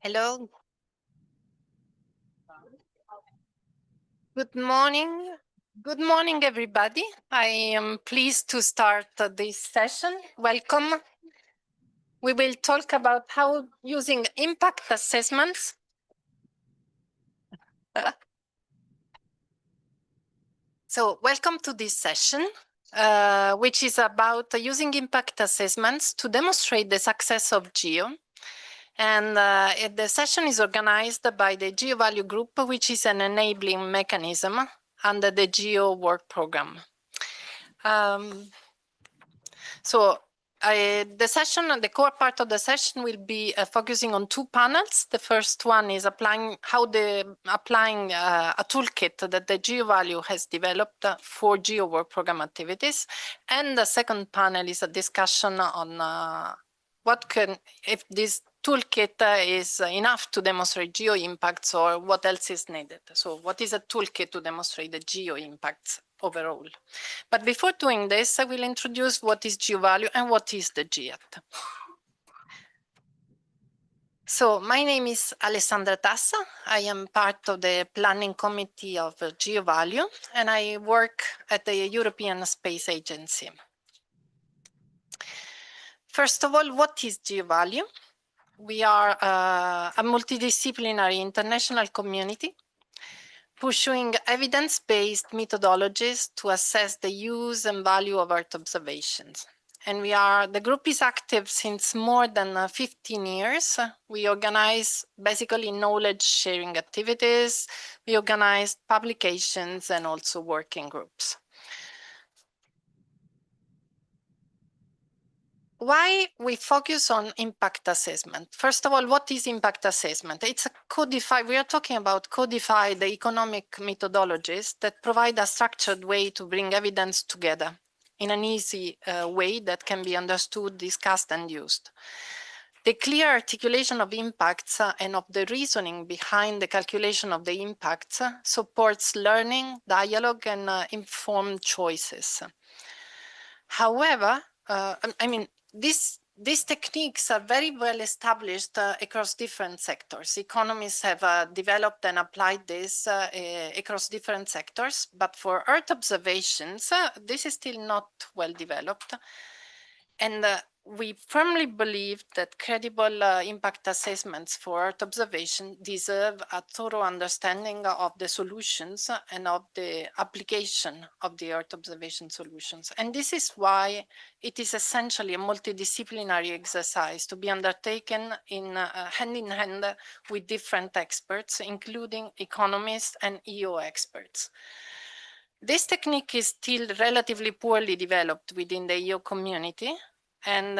Hello. Good morning. Good morning, everybody. I am pleased to start this session. Welcome. We will talk about how using impact assessments So welcome to this session, which is about using impact assessments to demonstrate the success of GEO. And the session is organized by the GEO Value Group, which is an enabling mechanism under the GEO work program. The core part of the session will be focusing on two panels. The first one is applying a toolkit that the GEO Value has developed for GEO work program activities. And the second panel is a discussion on if this toolkit is enough to demonstrate GEO impacts or what else is needed. So what is a toolkit to demonstrate the GEO impacts overall? But before doing this, I will introduce what is GEO Value and what is the GEAT. So my name is Alessandra Tassa. I am part of the planning committee of GEO Value, and I work at the European Space Agency. First of all, what is GEO Value? We are a multidisciplinary international community pursuing evidence-based methodologies to assess the use and value of Earth observations. And the group is active since more than 15 years. We organize basically knowledge sharing activities. We organize publications and also working groups. Why we focus on impact assessment? First of all, what is impact assessment? It's a codified, we are talking about codified economic methodologies that provide a structured way to bring evidence together in an easy way that can be understood, discussed, and used. The clear articulation of impacts and of the reasoning behind the calculation of the impacts supports learning, dialogue, and informed choices. However, these techniques are very well established across different sectors. Economists have developed and applied this across different sectors, but for Earth observations, this is still not well developed. And we firmly believe that credible impact assessments for Earth observation deserve a thorough understanding of the solutions and of the application of the Earth observation solutions. And this is why it is essentially a multidisciplinary exercise to be undertaken in hand with different experts, including economists and EO experts. This technique is still relatively poorly developed within the EO community, and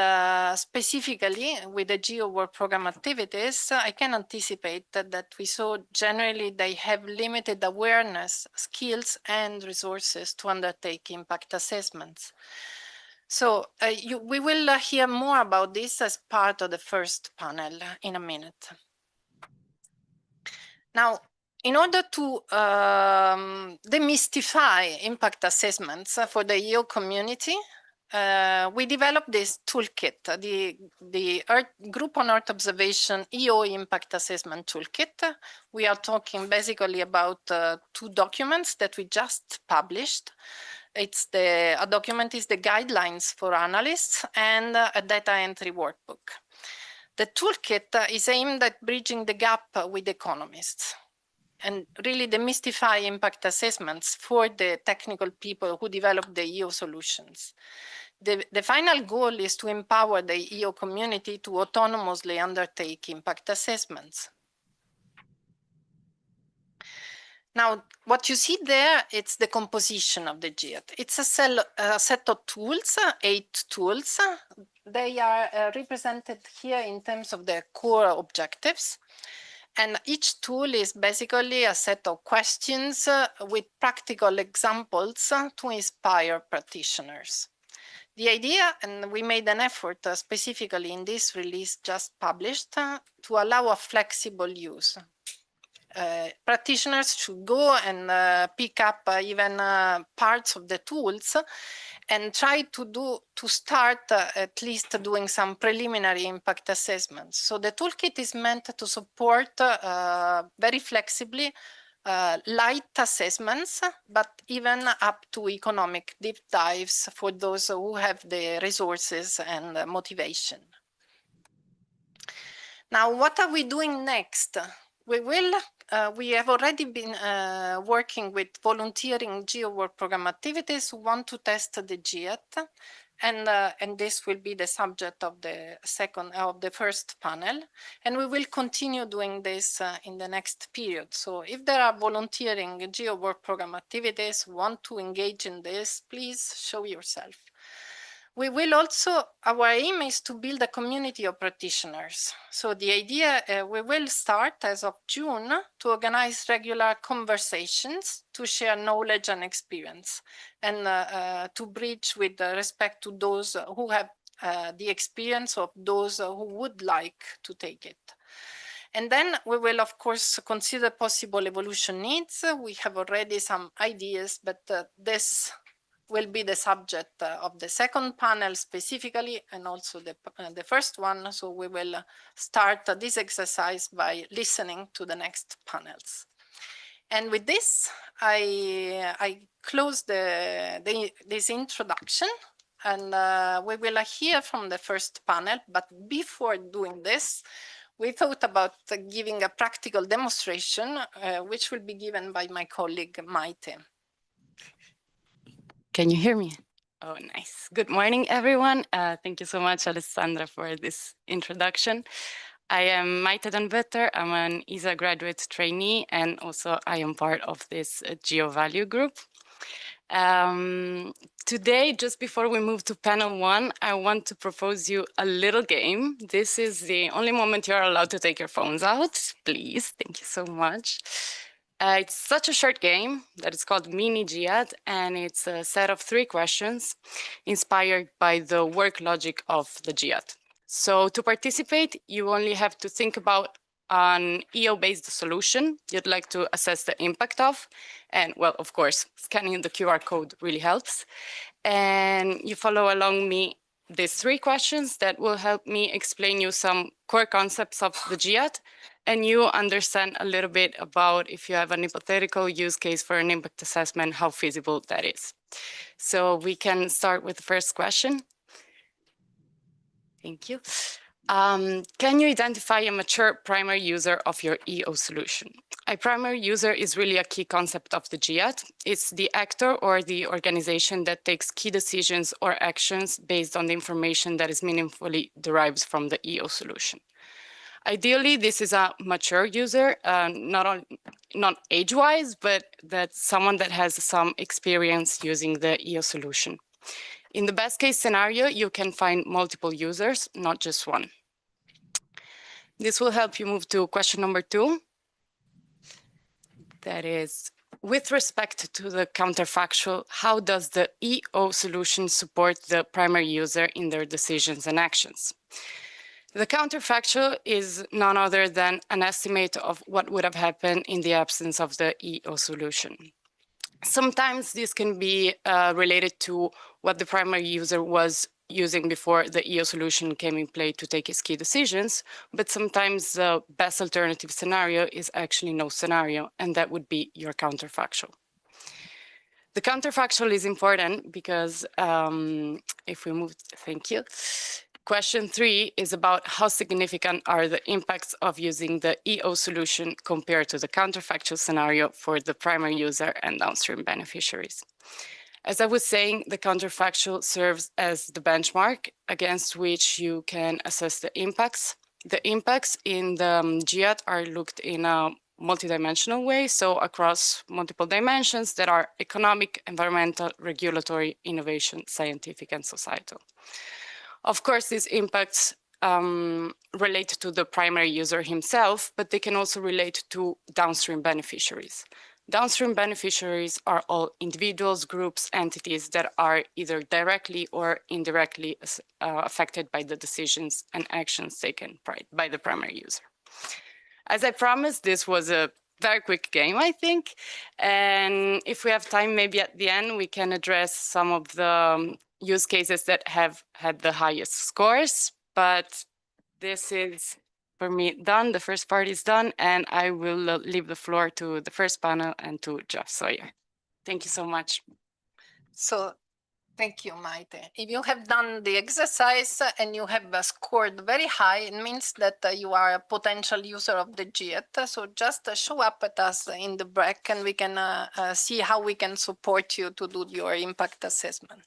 specifically with the GEO work program activities, I can anticipate that we saw generally they have limited awareness, skills, and resources to undertake impact assessments. So we will hear more about this as part of the first panel in a minute. Now, in order to demystify impact assessments for the EO community, we developed this toolkit, the Group on Earth Observation EO Impact Assessment Toolkit. We are talking basically about two documents that we just published. A document is the guidelines for analysts and a data entry workbook. The toolkit is aimed at bridging the gap with economists and really demystify impact assessments for the technical people who develop the EO solutions. The final goal is to empower the EO community to autonomously undertake impact assessments. Now, what you see there, it's the composition of the GEAT. It's a set of tools, 8 tools. They are represented here in terms of their core objectives. And each tool is basically a set of questions with practical examples to inspire practitioners. The idea, and we made an effort specifically in this release just published, to allow a flexible use. practitioners should go and pick up even parts of the tools and try to start at least doing some preliminary impact assessments. So the toolkit is meant to support very flexibly light assessments, but even up to economic deep dives for those who have the resources and motivation. Now, what are we doing next? We have already been working with volunteering GEO work program activities who want to test the GEAT, and this will be the subject of the first panel. And we will continue doing this in the next period. So if there are volunteering GEO work program activities who want to engage in this, please show yourself. We will also, our aim is to build a community of practitioners. So the idea, we will start as of June to organize regular conversations to share knowledge and experience and to bridge with respect to those who have the experience of those who would like to take it. And then we will, of course, consider possible evolution needs. We have already some ideas, but this will be the subject of the second panel specifically, and also the first one. So we will start this exercise by listening to the next panels. And with this, I close this introduction, and we will hear from the first panel. But before doing this, we thought about giving a practical demonstration, which will be given by my colleague Maite. Can you hear me? Oh, nice. Good morning, everyone. Thank you so much, Alessandra, for this introduction. I am Maite Danvetter. I'm an ISA graduate trainee, and also I am part of this GEO Value group. Today, just before we move to panel one, I want to propose you a little game. This is the only moment you're allowed to take your phones out. Please, thank you so much. It's such a short game that it's called Mini GEAT, and it's a set of 3 questions inspired by the work logic of the GEAT. So to participate, you only have to think about an EO-based solution you'd like to assess the impact of. And well, of course, scanning the QR code really helps. And you follow along me these 3 questions that will help me explain you some core concepts of the GEAT, and you understand a little bit about, if you have an hypothetical use case for an impact assessment, how feasible that is. So we can start with the first question. Thank you. Can you identify a mature primary user of your EO solution? A primary user is really a key concept of the GEAT. It's the actor or the organization that takes key decisions or actions based on the information that is meaningfully derived from the EO solution. Ideally, this is a mature user, not age-wise, but that's someone that has some experience using the EO solution. In the best case scenario, you can find multiple users, not just one. This will help you move to question number 2. That is, with respect to the counterfactual, how does the EO solution support the primary user in their decisions and actions? The counterfactual is none other than an estimate of what would have happened in the absence of the EO solution. Sometimes this can be related to what the primary user was using before the EO solution came in play to take his key decisions, but sometimes the best alternative scenario is actually no scenario, and that would be your counterfactual. The counterfactual is important because if we move, thank you. Question 3 is about how significant are the impacts of using the EO solution compared to the counterfactual scenario for the primary user and downstream beneficiaries. As I was saying, the counterfactual serves as the benchmark against which you can assess the impacts. The impacts in the GEAT are looked in a multidimensional way, so across multiple dimensions that are economic, environmental, regulatory, innovation, scientific, and societal. Of course, these impacts relate to the primary user himself, but they can also relate to downstream beneficiaries. Downstream beneficiaries are all individuals, groups, entities that are either directly or indirectly affected by the decisions and actions taken by the primary user. As I promised, this was a very quick game, I think. And if we have time, maybe at the end, we can address some of the use cases that have had the highest scores. But this is, for me, done. The first part is done, and I will leave the floor to the first panel and to Jeff Sawyer. Thank you so much. So thank you, Maite. If you have done the exercise and you have scored very high, it means that you are a potential user of the GET. So just show up at us in the break and we can see how we can support you to do your impact assessment.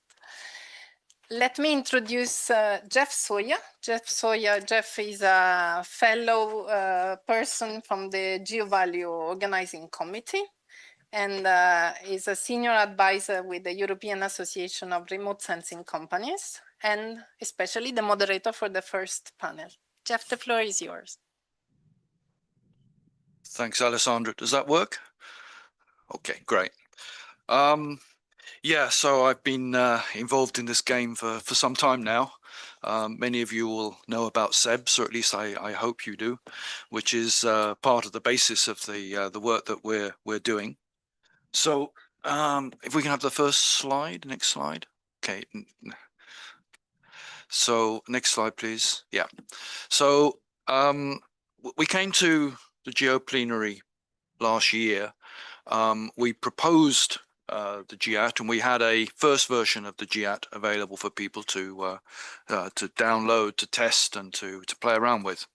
Let me introduce Jeff Sawyer. Jeff is a fellow person from the GEO Value Organizing Committee and is a senior advisor with the European Association of Remote Sensing Companies, and especially the moderator for the first panel. Jeff, the floor is yours. Thanks, Alessandra. Does that work? Okay, great. Yeah, so I've been involved in this game for some time now. Many of you will know about SEBS, or at least I hope you do, which is part of the basis of the work that we're doing. So if we can have the first slide, next slide. Okay. So next slide, please. Yeah. So we came to the GEO plenary last year. We proposed the GEAT, and we had a first version of the GEAT available for people to download, to test, and to play around with.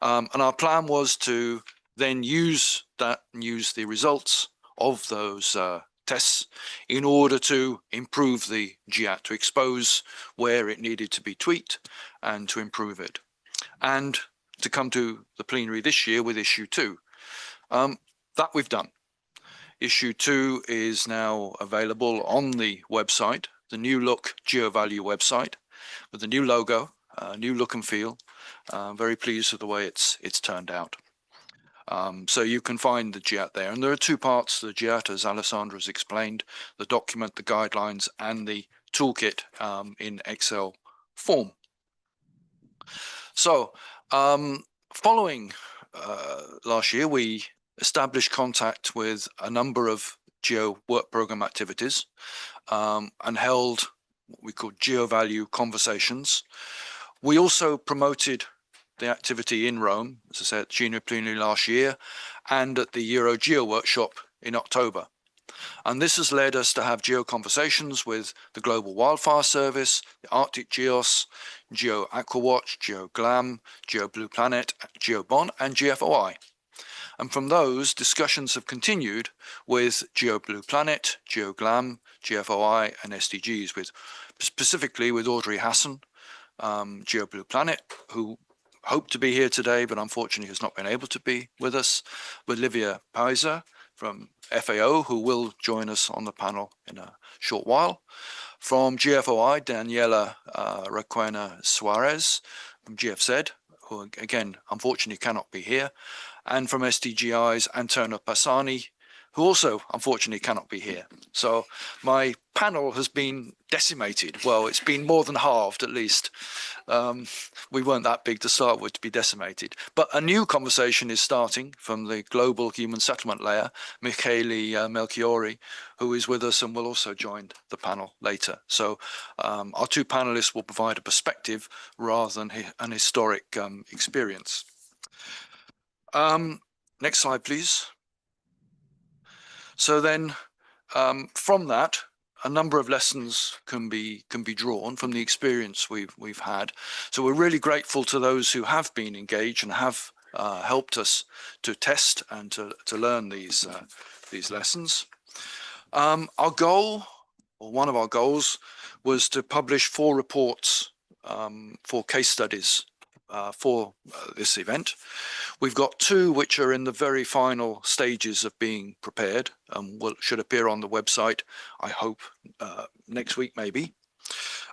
And our plan was to then use that and use the results of those tests in order to improve the GEAT, to expose where it needed to be tweaked and to improve it, and to come to the plenary this year with issue 2. That we've done. Issue 2 is now available on the website, the new look GeoValue website, with the new logo, new look and feel. Very pleased with the way it's turned out. So you can find the GEAT there, and there are 2 parts to the GEAT, as Alessandra has explained: the document, the guidelines, and the toolkit in Excel form. So following last year, we established contact with a number of GEO work program activities and held what we call GeoValue conversations. We also promoted the activity in Rome, as I said, at GEO plenary last year, and at the Euro GEO workshop in October. And this has led us to have GEO conversations with the Global Wildfire Service, the Arctic GEOS, GEO AquaWatch, GEO GLAM, GEO Blue Planet, GEO BON, and GFOI. And from those, discussions have continued with GEO Blue Planet, GEO GLAM, GFOI, and SDGs, specifically with Audrey Hassan, GEO Blue Planet, who hoped to be here today, but unfortunately has not been able to be with us, with Livia Paiser from FAO, who will join us on the panel in a short while. From GFOI, Daniela Requena Suarez from GFZ, who again, unfortunately cannot be here. And from SDGI's Antonio Passani, who also unfortunately cannot be here. So my panel has been decimated. Well, it's been more than halved at least. We weren't that big to start with to be decimated. But a new conversation is starting from the global human settlement layer, Michele Melchiori, who is with us and will also join the panel later. So our 2 panelists will provide a perspective rather than an historic experience. Next slide, please. So then from that, a number of lessons can be drawn from the experience we've had. So we're really grateful to those who have been engaged and have helped us to test and to learn these lessons. Our goal, or one of our goals, was to publish 4 reports for case studies for this event. We've got 2 which are in the very final stages of being prepared and should appear on the website, I hope, next week maybe,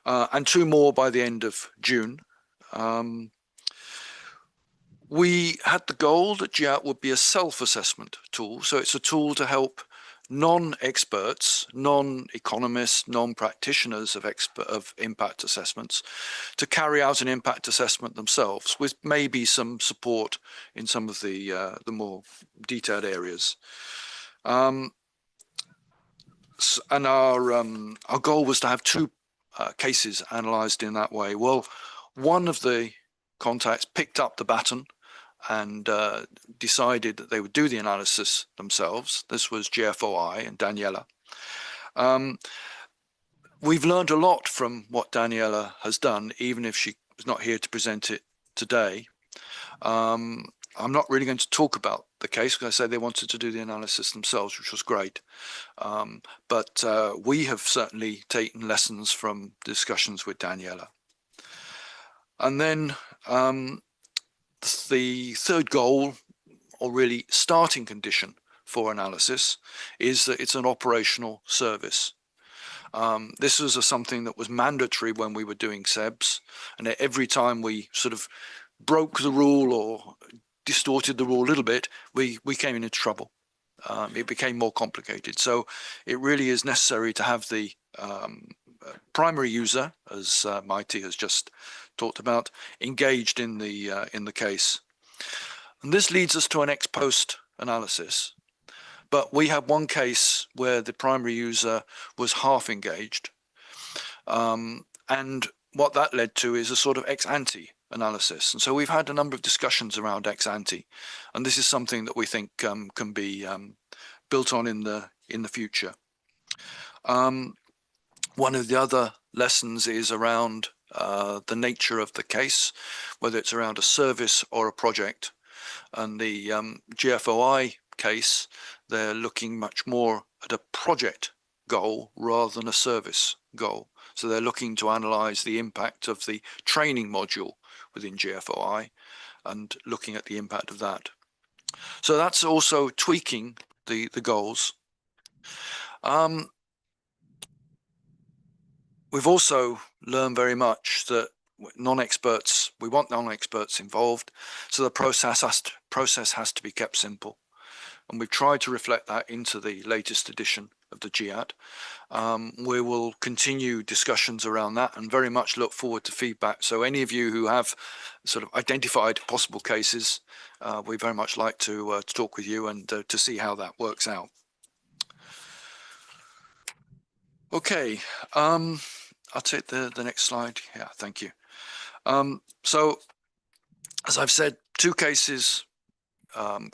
and 2 more by the end of June. We had the goal that GEAT would be a self-assessment tool, so it's a tool to help non-experts, non-economists, non-practitioners of impact assessments to carry out an impact assessment themselves, with maybe some support in some of the more detailed areas. And our goal was to have two cases analysed in that way. Well, one of the contacts picked up the baton and decided that they would do the analysis themselves. This was GFOI and Daniela. We've learned a lot from what Daniela has done, even if she is not here to present it today. I'm not really going to talk about the case because I said they wanted to do the analysis themselves, which was great. But we have certainly taken lessons from discussions with Daniela. And then the third goal, or really starting condition for analysis, is that it's an operational service. This was something that was mandatory when we were doing SEBs, and every time we sort of broke the rule or distorted the rule a little bit, we came into trouble. It became more complicated. So it really is necessary to have the primary user, as Maite has just talked about, engaged in the case. And this leads us to an ex post analysis. But we had one case where the primary user was half engaged. And what that led to is a sort of ex ante analysis. And so we've had a number of discussions around ex ante, and this is something that we think can be built on in the future. One of the other lessons is around the nature of the case, whether it's around a service or a project. And the GFOI case, they're looking much more at a project goal rather than a service goal. So they're looking to analyze the impact of the training module within GFOI and looking at the impact of that. So that's also tweaking the goals. We've also learned very much that non-experts, we want non-experts involved, so the process has to be kept simple. And we've tried to reflect that into the latest edition of the GEAT. We will continue discussions around that and very much look forward to feedback. So any of you who have sort of identified possible cases, we very much like to talk with you and to see how that works out. Okay, I'll take the next slide. Yeah, thank you. So, as I've said, two cases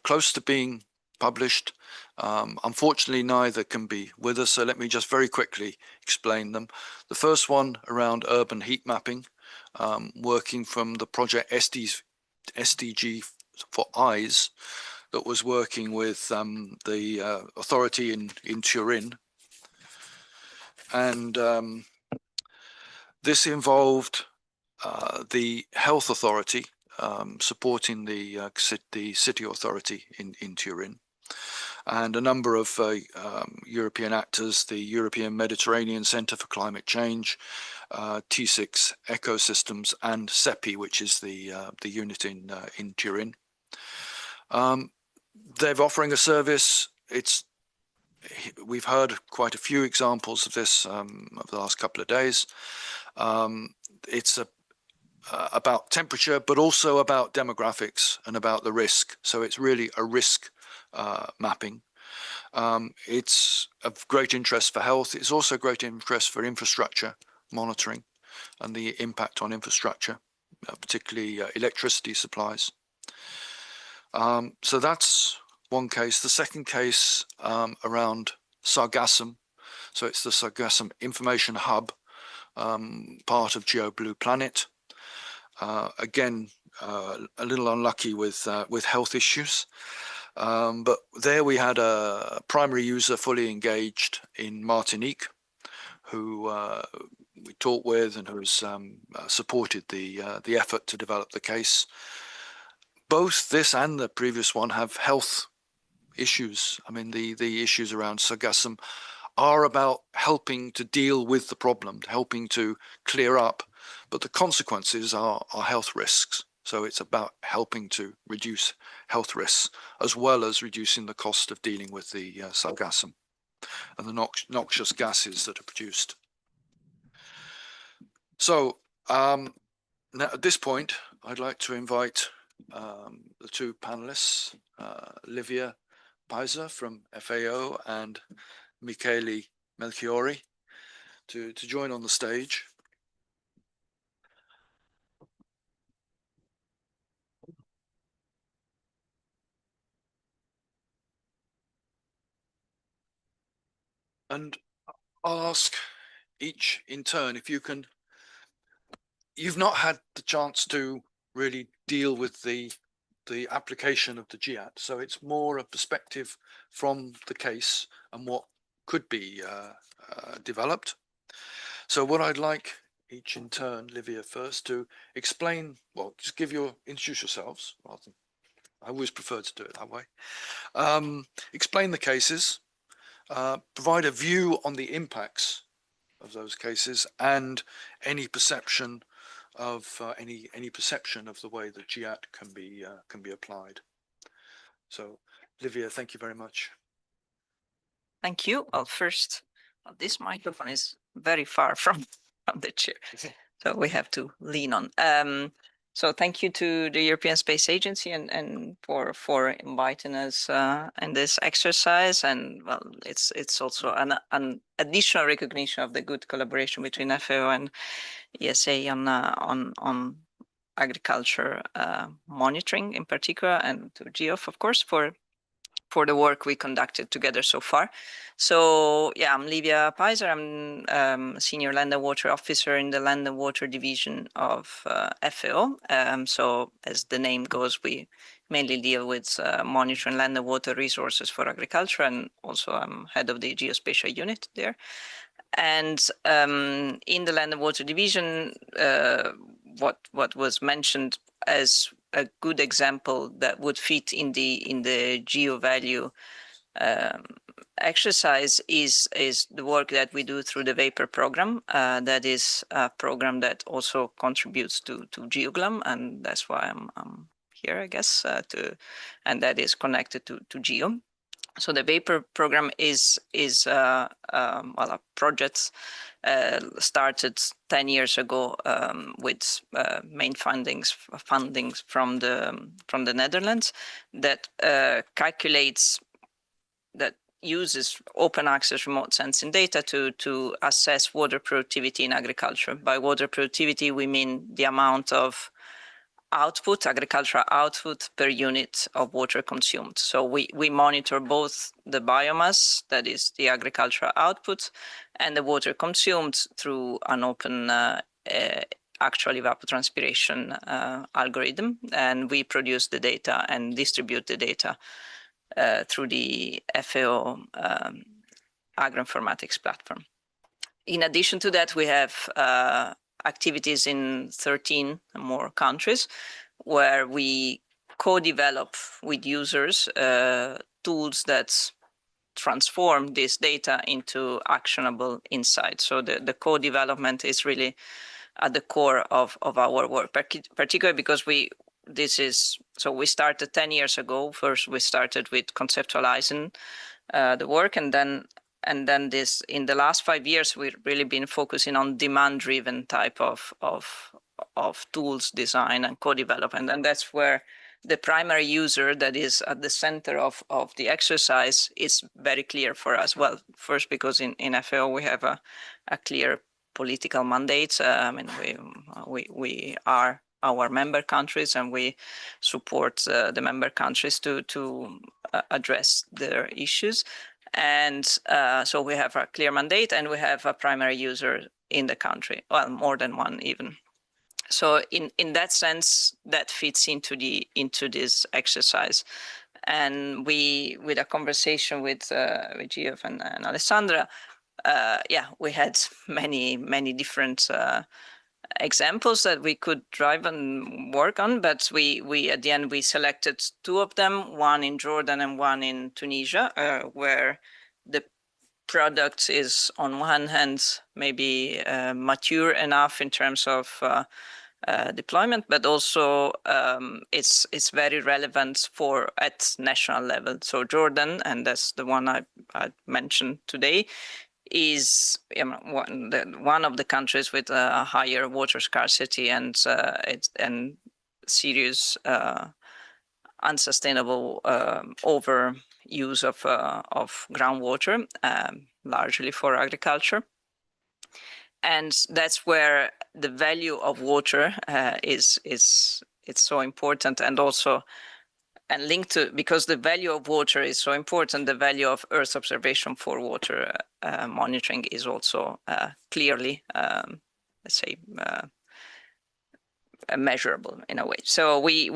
close to being published. Unfortunately, neither can be with us, so let me just very quickly explain them. The first one around urban heat mapping, working from the project SDG for Eyes, that was working with the authority in Turin. And this involved the health authority supporting the city authority in Turin, and a number of European actors, the European Mediterranean Centre for Climate Change, T6 Ecosystems, and CEPI, which is the unit in Turin. They're offering a service. We've heard quite a few examples of this over the last couple of days. It's about temperature, but also about demographics and about the risk. So it's really a risk mapping. It's of great interest for health. It's also great interest for infrastructure monitoring and the impact on infrastructure, particularly electricity supplies. So that's one case. The second case around Sargassum. So it's the Sargassum Information Hub, part of GEO Blue Planet. Again, a little unlucky with health issues. But there we had a primary user fully engaged in Martinique, who we talked with and who's supported the effort to develop the case. Both this and the previous one have health issues. I mean, the issues around Sargassum are about helping to deal with the problem, helping to clear up, but the consequences are health risks. So it's about helping to reduce health risks as well as reducing the cost of dealing with the Sargassum. and the noxious gases that are produced. So now at this point, I'd like to invite the two panelists, Livia Peiser from FAO and Michele Melchiori, to join on the stage. And I'll ask each in turn if you can. You've not had the chance to really deal with the application of the GEAT, so it's more a perspective from the case and what could be developed. So what I'd like each in turn, Livia first, to explain, well, just introduce yourselves. Rather than, I always prefer to do it that way. Explain the cases, provide a view on the impacts of those cases, and any perception of any perception of the way that GEAT can be applied. So, Livia, thank you very much. Thank you. Well, first, this microphone is very far from the chair, so we have to lean on. So thank you to the European Space Agency and for inviting us in this exercise. And well, it's also an additional recognition of the good collaboration between FAO and ESA on agriculture monitoring in particular, and to GEO, of course, for the work we conducted together so far. So yeah, I'm Livia Peiser. I'm Senior Land and Water Officer in the Land and Water Division of FAO. So as the name goes, we mainly deal with monitoring land and water resources for agriculture, and also I'm head of the geospatial unit there. And in the Land and Water Division, what was mentioned as a good example that would fit in the GEO value exercise is the work that we do through the Vapor program. That is a program that also contributes to GeoGLAM, and that's why I'm here, I guess, and that is connected to GEO. So the Vapor program is well, a project started 10 years ago with main fundings from the Netherlands that uses open access remote sensing data to assess water productivity in agriculture. By water productivity, we mean the amount of output, agricultural output per unit of water consumed. So we monitor both the biomass, that is the agricultural output, and the water consumed through an open actual evapotranspiration algorithm. And we produce the data and distribute the data through the FAO agroinformatics platform. In addition to that, we have activities in 13 more countries where we co-develop with users tools that transform this data into actionable insights. So the co-development is really at the core of our work, particularly because we started 10 years ago. First, we started with conceptualizing the work, and then this, in the last 5 years, we've really been focusing on demand-driven type of tools design and co-development. And that's where the primary user that is at the center of the exercise is very clear for us. Well, first, because in FAO, we have a clear political mandate. I mean, we are our member countries, and we support the member countries to address their issues. And so we have a clear mandate, and we have a primary user in the country, well, more than one even. So in that sense, that fits into this exercise. And we, with a conversation with Geoff and Alessandra, we had many different examples that we could drive and work on, but we at the end we selected two of them, one in Jordan and one in Tunisia, where the product is on one hand maybe mature enough in terms of deployment, but also it's very relevant for at national level. So Jordan, and that's the one I mentioned today, is one of the countries with a higher water scarcity and serious unsustainable overuse of groundwater, largely for agriculture. And that's where the value of water it's so important, and also and linked to, because the value of water is so important, the value of Earth observation for water monitoring is also clearly, let's say, measurable in a way. So we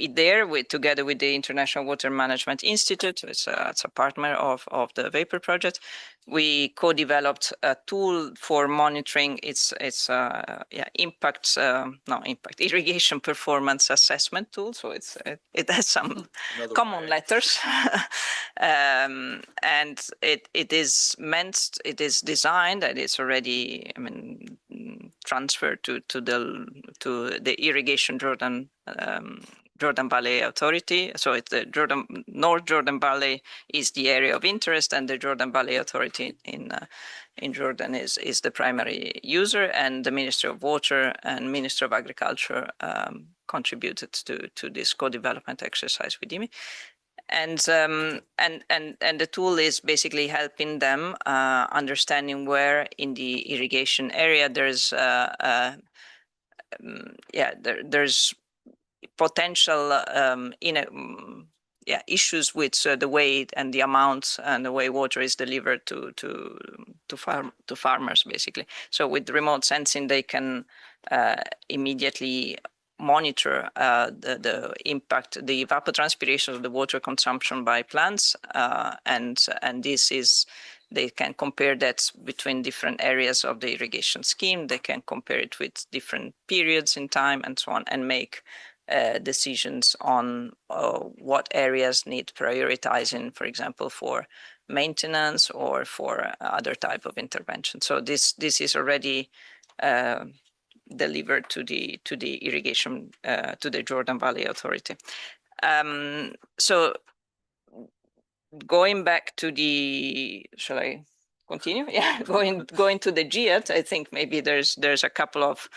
there, together with the International Water Management Institute, it's a partner of the Vapor Project, we co-developed a tool for monitoring its irrigation performance assessment tool. So it has some common letters, and it is designed, and it's already, I mean, transferred to the Irrigation Jordan Valley Authority. So it's the North Jordan Valley is the area of interest, and the Jordan Valley Authority in Jordan is the primary user, and the Ministry of Water and Ministry of Agriculture contributed to this co-development exercise with IMI. And the tool is basically helping them understanding where in the irrigation area there's there's potential issues with the way and the amount and the way water is delivered to farmers, basically. So with remote sensing, they can immediately monitor the impact, the evapotranspiration of the water consumption by plants, and this is, they can compare that between different areas of the irrigation scheme. They can compare it with different periods in time and so on, and make decisions on what areas need prioritizing, for example, for maintenance or for other type of intervention. So this is already delivered to the irrigation to the Jordan Valley Authority. So going back to the, shall I continue? Yeah, going to the GEO, I think maybe there's a couple of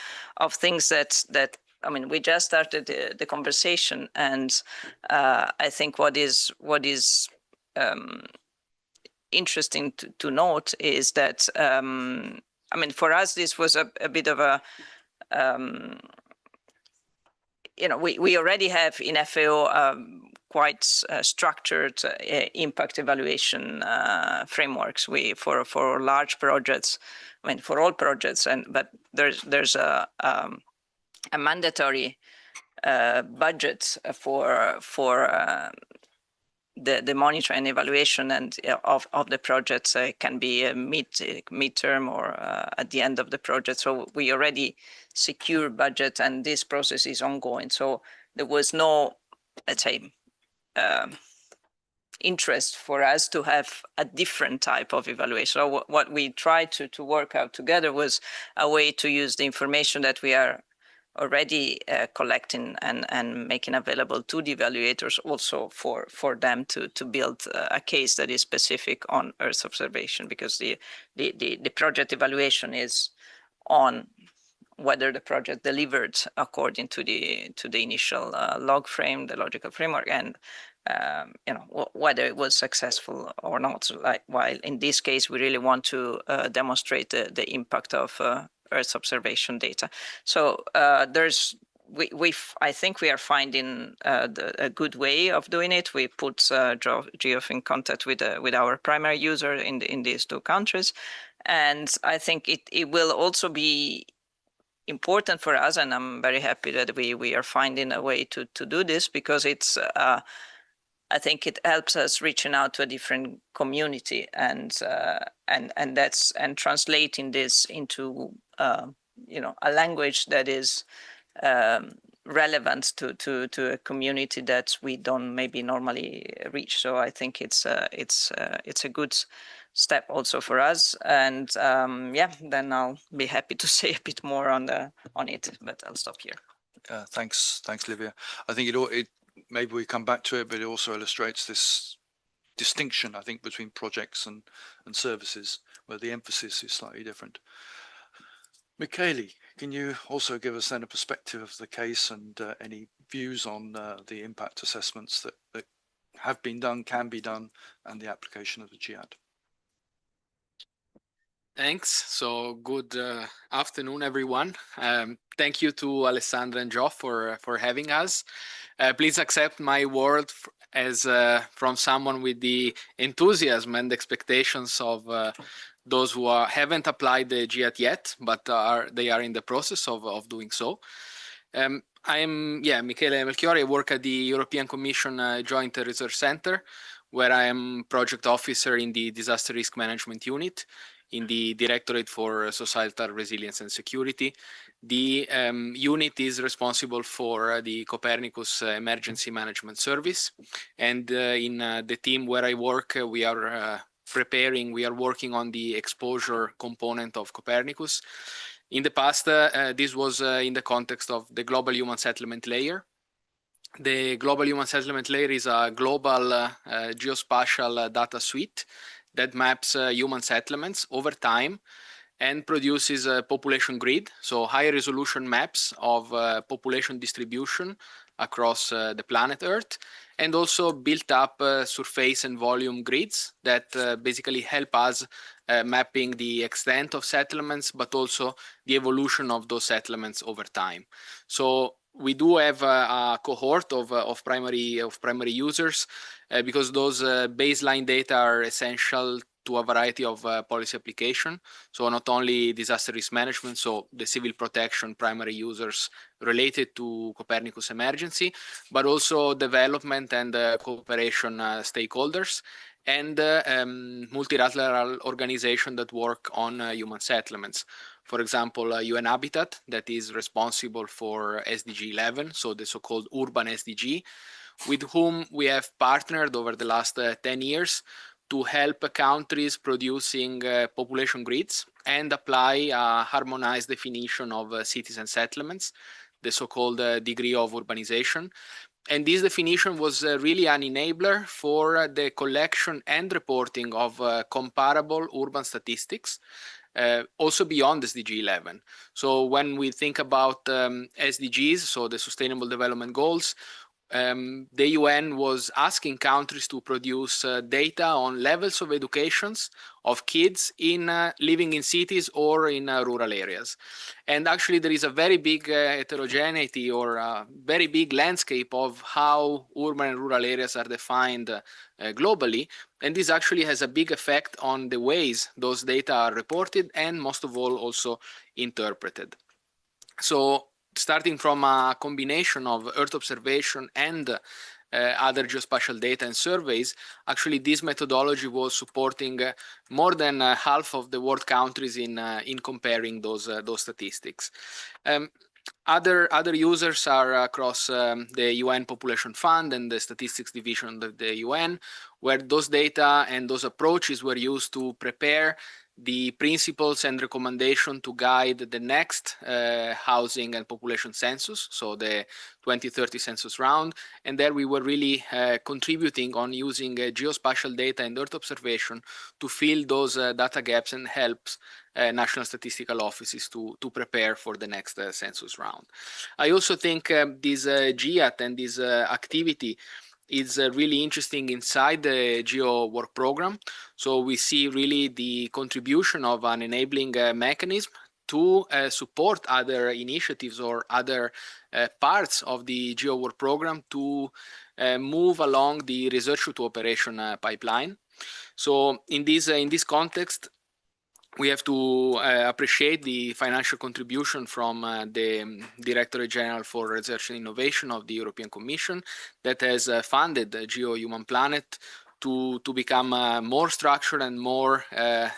things that I mean, we just started the conversation, and I think what is interesting to note is that I mean, for us, this was a bit of a we already have in FAO quite structured impact evaluation frameworks. For large projects, I mean, for all projects, but there's a mandatory budget for the monitoring and evaluation and of the projects. Can be a midterm or at the end of the project. So we already secure budget, and this process is ongoing. So there was no, let's say, interest for us to have a different type of evaluation. So what we tried to work out together was a way to use the information that we are already collecting and making available to the evaluators, also for them to build a case that is specific on Earth observation, because the project evaluation is on whether the project delivered according to the initial log frame, the logical framework, and whether it was successful or not. Like, while in this case we really want to demonstrate the impact of Earth observation data. So I think we are finding a good way of doing it. We put GEO in contact with our primary user in these two countries, and I think it will also be important for us, and I'm very happy that we are finding a way to do this, because it's I think it helps us reaching out to a different community and translating this into a language that is relevant to a community that we don't maybe normally reach. So I think it's a good step also for us. And yeah, then I'll be happy to say a bit more on it, but I'll stop here. Thanks, Livia. I think it maybe we come back to it, but it also illustrates this distinction, I think, between projects and services, where the emphasis is slightly different. Michele, can you also give us then a perspective of the case and any views on the impact assessments that have been done, can be done, and the application of the GEAT? Thanks. So good afternoon, everyone. Thank you to Alessandra and Geoff for having us. Please accept my word as from someone with the enthusiasm and expectations of those who haven't applied the GEAT yet, but they are in the process of doing so. I am Michele Melchiori. I work at the European Commission Joint Research Center, where I am project officer in the Disaster Risk Management Unit in the Directorate for Societal Resilience and Security. The unit is responsible for the Copernicus Emergency Management Service. And in the team where I work, we are working on the exposure component of Copernicus. In the past, this was in the context of the Global Human Settlement Layer. The Global Human Settlement Layer is a global geospatial data suite that maps human settlements over time and produces a population grid, so high resolution maps of population distribution across the planet Earth, and also built up surface and volume grids that basically help us mapping the extent of settlements, but also the evolution of those settlements over time. So we do have a cohort of primary users because those baseline data are essential to a variety of policy application. So not only disaster risk management, so the civil protection primary users related to Copernicus emergency, but also development and cooperation stakeholders and multilateral organizations that work on human settlements. For example, UN Habitat, that is responsible for SDG 11, so the so-called urban SDG, with whom we have partnered over the last 10 years to help countries producing population grids and apply a harmonized definition of cities and settlements, the so-called degree of urbanization. And this definition was really an enabler for the collection and reporting of comparable urban statistics, also beyond SDG 11. So when we think about SDGs, so the Sustainable Development Goals, the UN was asking countries to produce data on levels of educations of kids in living in cities or in rural areas. And actually there is a very big heterogeneity or a very big landscape of how urban and rural areas are defined globally. And this actually has a big effect on the ways those data are reported and most of all also interpreted. So starting from a combination of Earth observation and other geospatial data and surveys, actually this methodology was supporting more than half of the world countries in comparing those statistics. Other users are across the UN Population Fund and the Statistics Division of the UN, where those data and those approaches were used to prepare the principles and recommendation to guide the next housing and population census, so the 2030 census round. And there we were really contributing on using geospatial data and Earth observation to fill those data gaps and help national statistical offices to prepare for the next census round. I also think this GEAT and this activity is really interesting inside the GEO work program. So we see really the contribution of an enabling mechanism to support other initiatives or other parts of the GEO work program to move along the research to operation pipeline. So in this context, we have to appreciate the financial contribution from the Directorate General for Research and Innovation of the European Commission that has funded GEO Human Planet to become more structured and more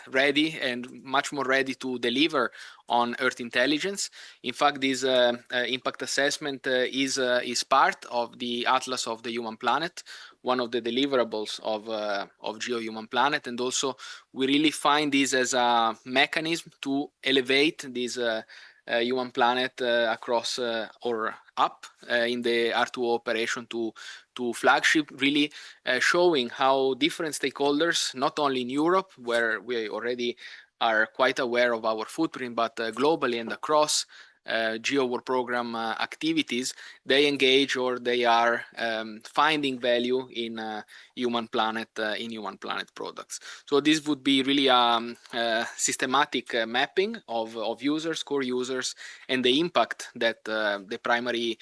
ready, and much more ready to deliver on Earth intelligence. In fact, this impact assessment is part of the Atlas of the Human Planet, one of the deliverables of GEO Human Planet, and also we really find this as a mechanism to elevate this human planet across or up in the R2O operation to flagship, really showing how different stakeholders, not only in Europe, where we already are quite aware of our footprint, but globally and across GEO World Program activities, they engage or they are finding value in human planet products. So this would be really a systematic mapping of users, core users, and the impact that the primary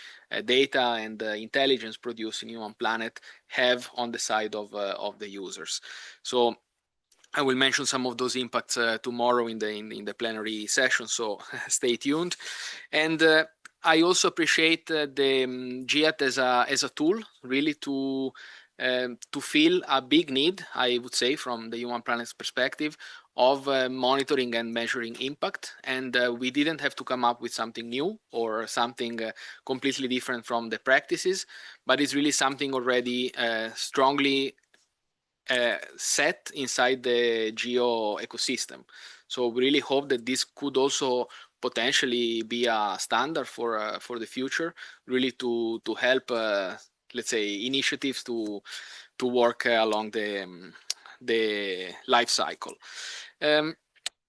data and intelligence produced in human planet have on the side of the users. So I will mention some of those impacts tomorrow in the plenary session, so stay tuned. And I also appreciate the GEAT as a tool, really to fill a big need, I would say, from the human planet's perspective, of monitoring and measuring impact. And we didn't have to come up with something new or something completely different from the practices, but it's really something already strongly set inside the GEO ecosystem. So we really hope that this could also potentially be a standard for the future, really to help, let's say, initiatives to work along the life cycle.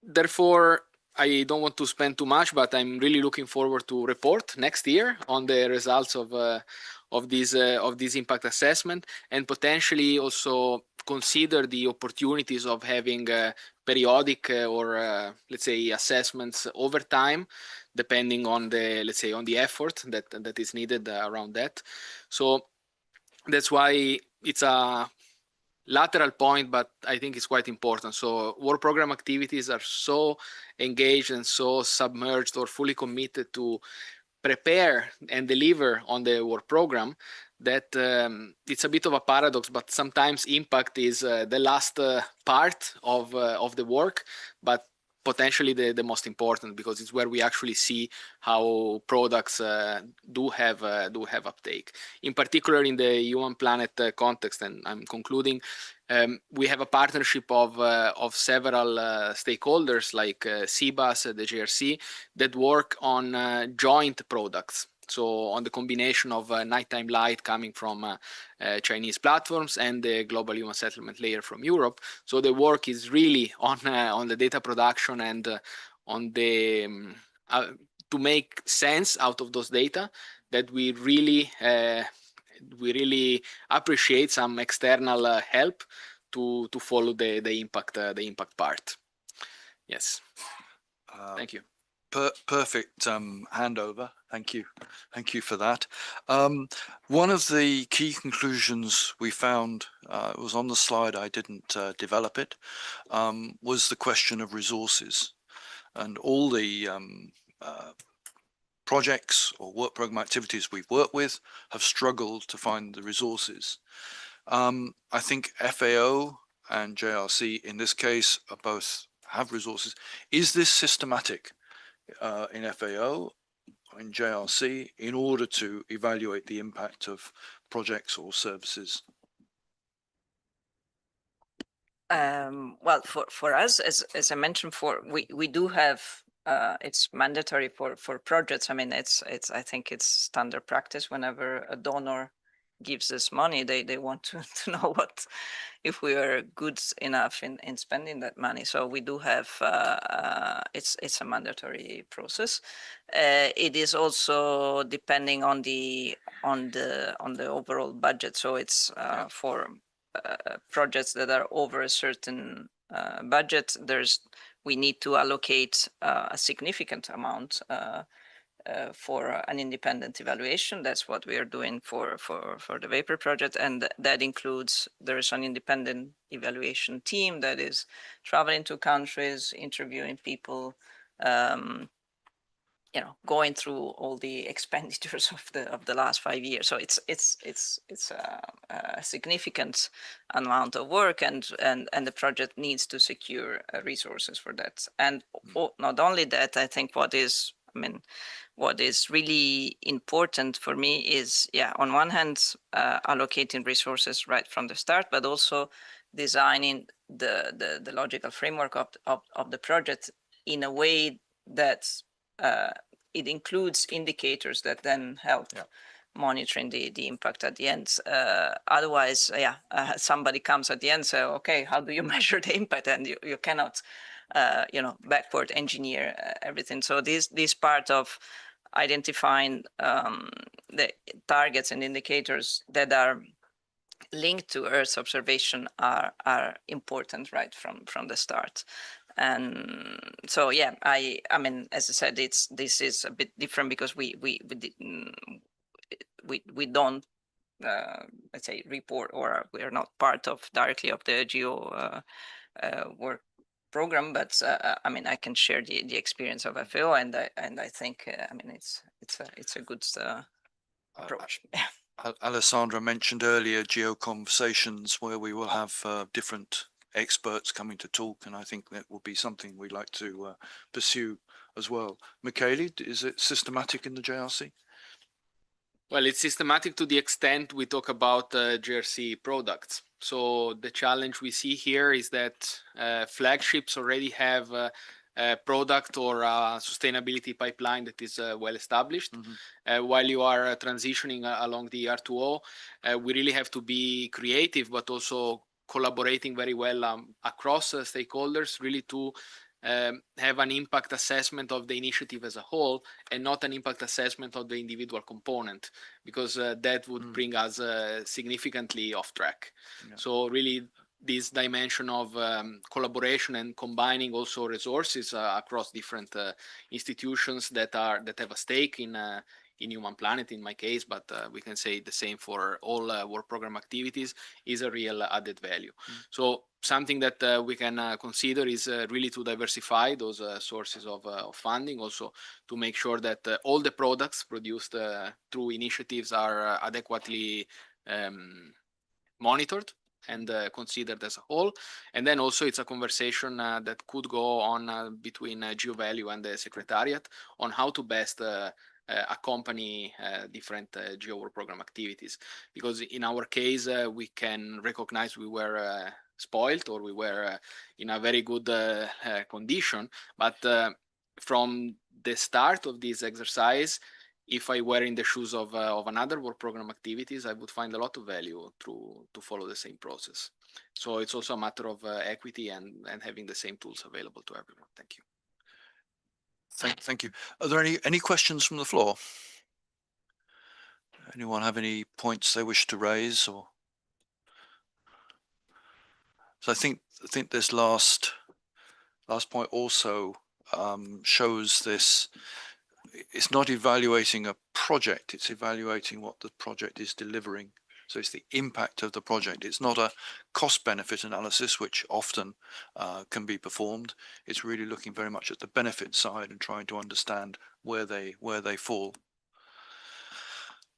Therefore, I don't want to spend too much, but I'm really looking forward to report next year on the results of this impact assessment, and potentially also consider the opportunities of having periodic or let's say assessments over time, depending on the, let's say, on the effort that is needed around that. So that's why it's a lateral point, but I think it's quite important. So work program activities are so engaged and so submerged or fully committed to prepare and deliver on the work program that it's a bit of a paradox, but sometimes impact is the last part of the work, but potentially the most important, because it's where we actually see how products do have uptake. In particular, in the human planet context, and I'm concluding, we have a partnership of several stakeholders like CBAS, the JRC, that work on joint products. So on the combination of nighttime light coming from Chinese platforms and the global human settlement layer from Europe. So the work is really on the data production and on the to make sense out of those data, that we really appreciate some external help to follow the impact part. Yes. Thank you. Perfect handover. Thank you for that. One of the key conclusions we found, was on the slide, I didn't develop it, was the question of resources. And all the projects or work program activities we've worked with have struggled to find the resources. I think FAO and JRC in this case are both have resources. Is this systematic in FAO, in JRC, in order to evaluate the impact of projects or services? Well, for us, as I mentioned, we do have it's mandatory for projects. I mean, I think it's standard practice whenever a donor gives us money, they want to know if we are good enough in spending that money. So we do have it's a mandatory process. It is also depending on the overall budget. So it's for projects that are over a certain budget, we need to allocate a significant amount for an independent evaluation. That's what we are doing for the Vapor project, and that includes there's an independent evaluation team that is traveling to countries, interviewing people, going through all the expenditures of the last 5 years. So it's a significant amount of work, and the project needs to secure resources for that. And not only that, I think what is really important for me is, on one hand, allocating resources right from the start, but also designing the logical framework of the project in a way that it includes indicators that then help monitoring the impact at the end. Otherwise, somebody comes at the end and says, okay, how do you measure the impact? And you cannot, backward engineer everything. So this part of identifying the targets and indicators that are linked to Earth's observation are important right from the start. And so I mean, as I said, this is a bit different because we don't let's say report, or we are not part of directly of the GEO work program, but I mean, I can share the experience of FAO, and I think I mean it's a good approach. Alessandra mentioned earlier GEO conversations, where we will have different experts coming to talk, and I think that will be something we'd like to pursue as well. Michele, is it systematic in the JRC? Well, it's systematic to the extent we talk about JRC products. So the challenge we see here is that flagships already have a product or a sustainability pipeline that is well established. While you are transitioning along the R2O, we really have to be creative, but also collaborating very well across stakeholders, really to have an impact assessment of the initiative as a whole, and not an impact assessment of the individual component, because that would bring us significantly off track. So really, this dimension of collaboration and combining also resources across different institutions that have a stake in Human Planet, in my case, but we can say the same for all work program activities, is a real added value. So something that we can consider is really to diversify those sources of funding, also to make sure that all the products produced through initiatives are adequately monitored and considered as a whole. And then also it's a conversation that could go on between GeoValue and the Secretariat on how to best accompany different GEO work program activities, because in our case we can recognize we were spoiled, or we were in a very good condition, but from the start of this exercise, if I were in the shoes of another work program activities, I would find a lot of value to follow the same process. So it's also a matter of equity and having the same tools available to everyone. Thank you. Thank you. Are there any questions from the floor? Anyone have any points they wish to raise? Or so I think this last point also shows this. It's not evaluating a project, it's evaluating what the project is delivering. So it's the impact of the project. It's not a cost benefit analysis, which often can be performed. It's really looking very much at the benefit side and trying to understand where they fall.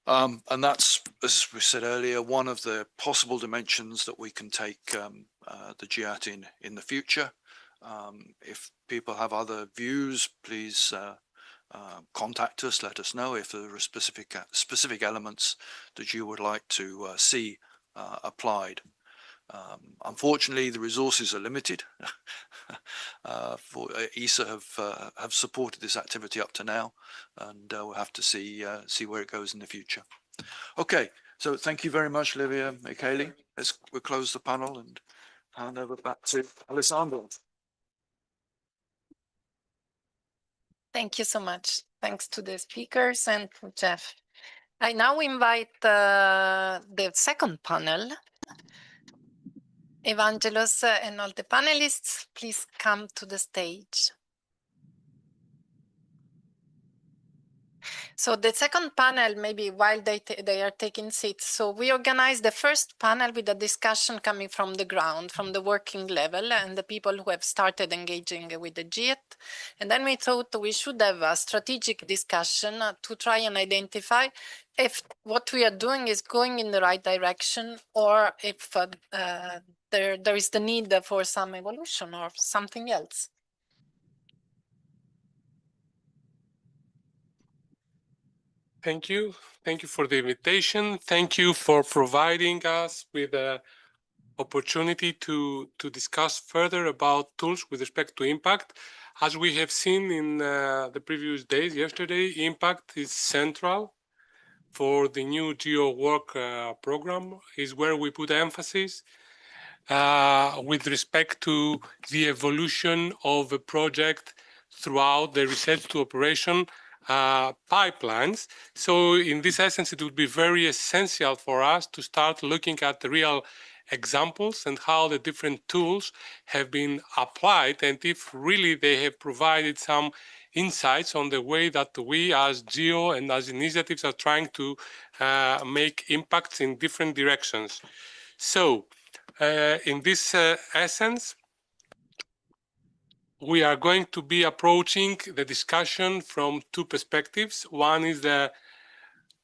And that's, as we said earlier, one of the possible dimensions that we can take the GIAT in the future. If people have other views, please contact us, let us know if there are specific elements that you would like to see applied. Unfortunately, the resources are limited. ESA have supported this activity up to now, and we'll have to see where it goes in the future. Okay, so thank you very much, Livia, Michele. We'll close the panel and hand over back to Alessandro. Thank you so much. Thanks to the speakers and to Jeff. I now invite the second panel. Evangelos and all the panelists, please come to the stage. So the second panel, maybe while they are taking seats, so we organized the first panel with a discussion coming from the ground, from the working level, and the people who have started engaging with the JIT. And then we thought we should have a strategic discussion to try and identify if what we are doing is going in the right direction, or if there is the need for some evolution or something else. Thank you. Thank you for the invitation. Thank you for providing us with the opportunity to discuss further about tools with respect to impact. As we have seen in the previous days, yesterday, impact is central for the new GEO work program, is where we put emphasis with respect to the evolution of a project throughout the research to operation pipelines. So in this essence, it would be very essential for us to start looking at the real examples and how the different tools have been applied, and if really they have provided some insights on the way that we as GEO and as initiatives are trying to make impacts in different directions. So in this essence, we are going to be approaching the discussion from two perspectives. One is the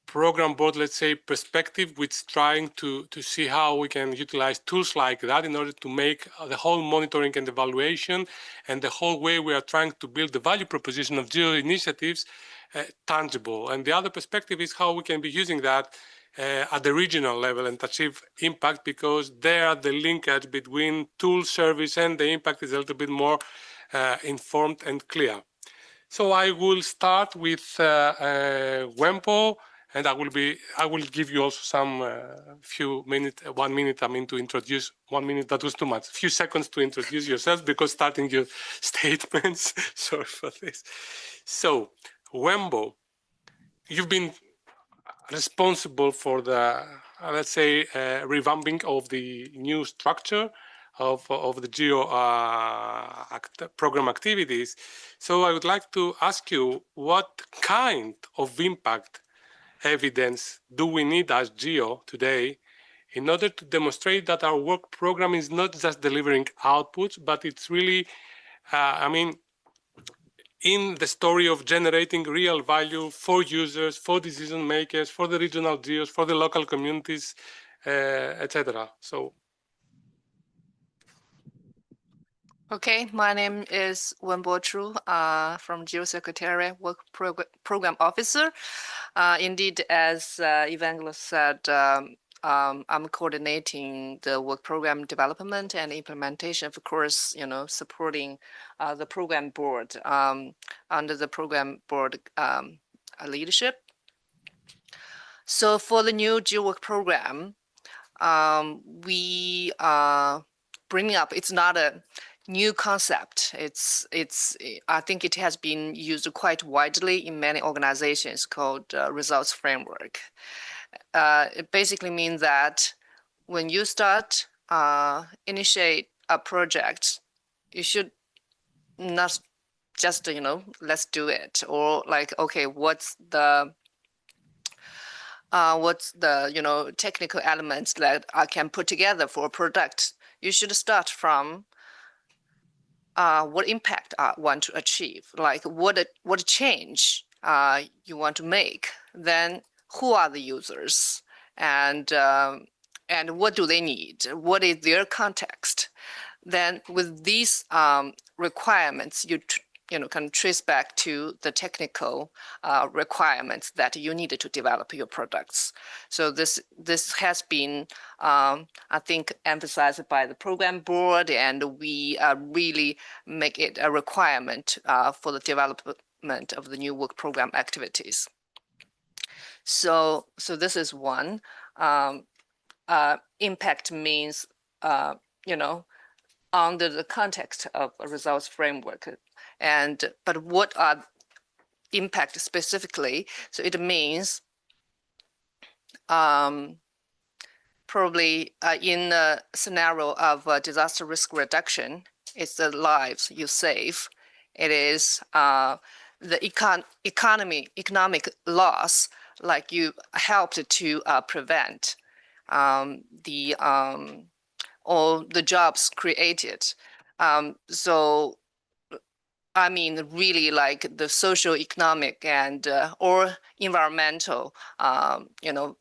program board, let's say, perspective, which is trying to see how we can utilize tools like that in order to make the whole monitoring and evaluation and the whole way we are trying to build the value proposition of GEO initiatives tangible. And the other perspective is how we can be using that at the regional level and achieve impact, because there the linkage between tool, service, and the impact is a little bit more informed and clear. So I will start with WEMPO, and I will give you also some few minutes, 1 minute, to introduce. 1 minute, that was too much. A few seconds to introduce yourself, because starting your statements. Sorry for this. So WEMPO, you've been responsible for the, let's say, revamping of the new structure of the GEO program activities. So I would like to ask you, what kind of impact evidence do we need as GEO today in order to demonstrate that our work program is not just delivering outputs, but it's really, in the story of generating real value for users, for decision makers, for the regional GEOs, for the local communities, etc. So. Okay, my name is Wenbo Chu from GEO Secretariat, Work Program Officer. Indeed, as Evangelist said, I'm coordinating the work program development and implementation, of course, supporting the program board under the program board leadership. So for the new GEO work program, we are bringing up, it's not a new concept. I think it has been used quite widely in many organizations, called results framework. It basically means that when you start initiate a project, you should not just let's do it, or like, okay, what's the technical elements that I can put together for a product. You should start from what impact I want to achieve, like what change you want to make. Then who are the users, and what do they need? What is their context? Then with these requirements, you can trace back to the technical requirements that you needed to develop your products. So this has been, I think, emphasized by the program board, and we really make it a requirement for the development of the new work program activities. So this is one. Impact means, under the context of a results framework. But what are impact specifically? So it means probably in a scenario of disaster risk reduction, it's the lives you save. It is the economic loss, like you helped to prevent all the jobs created. So I mean, really, like the social, economic, and or environmental,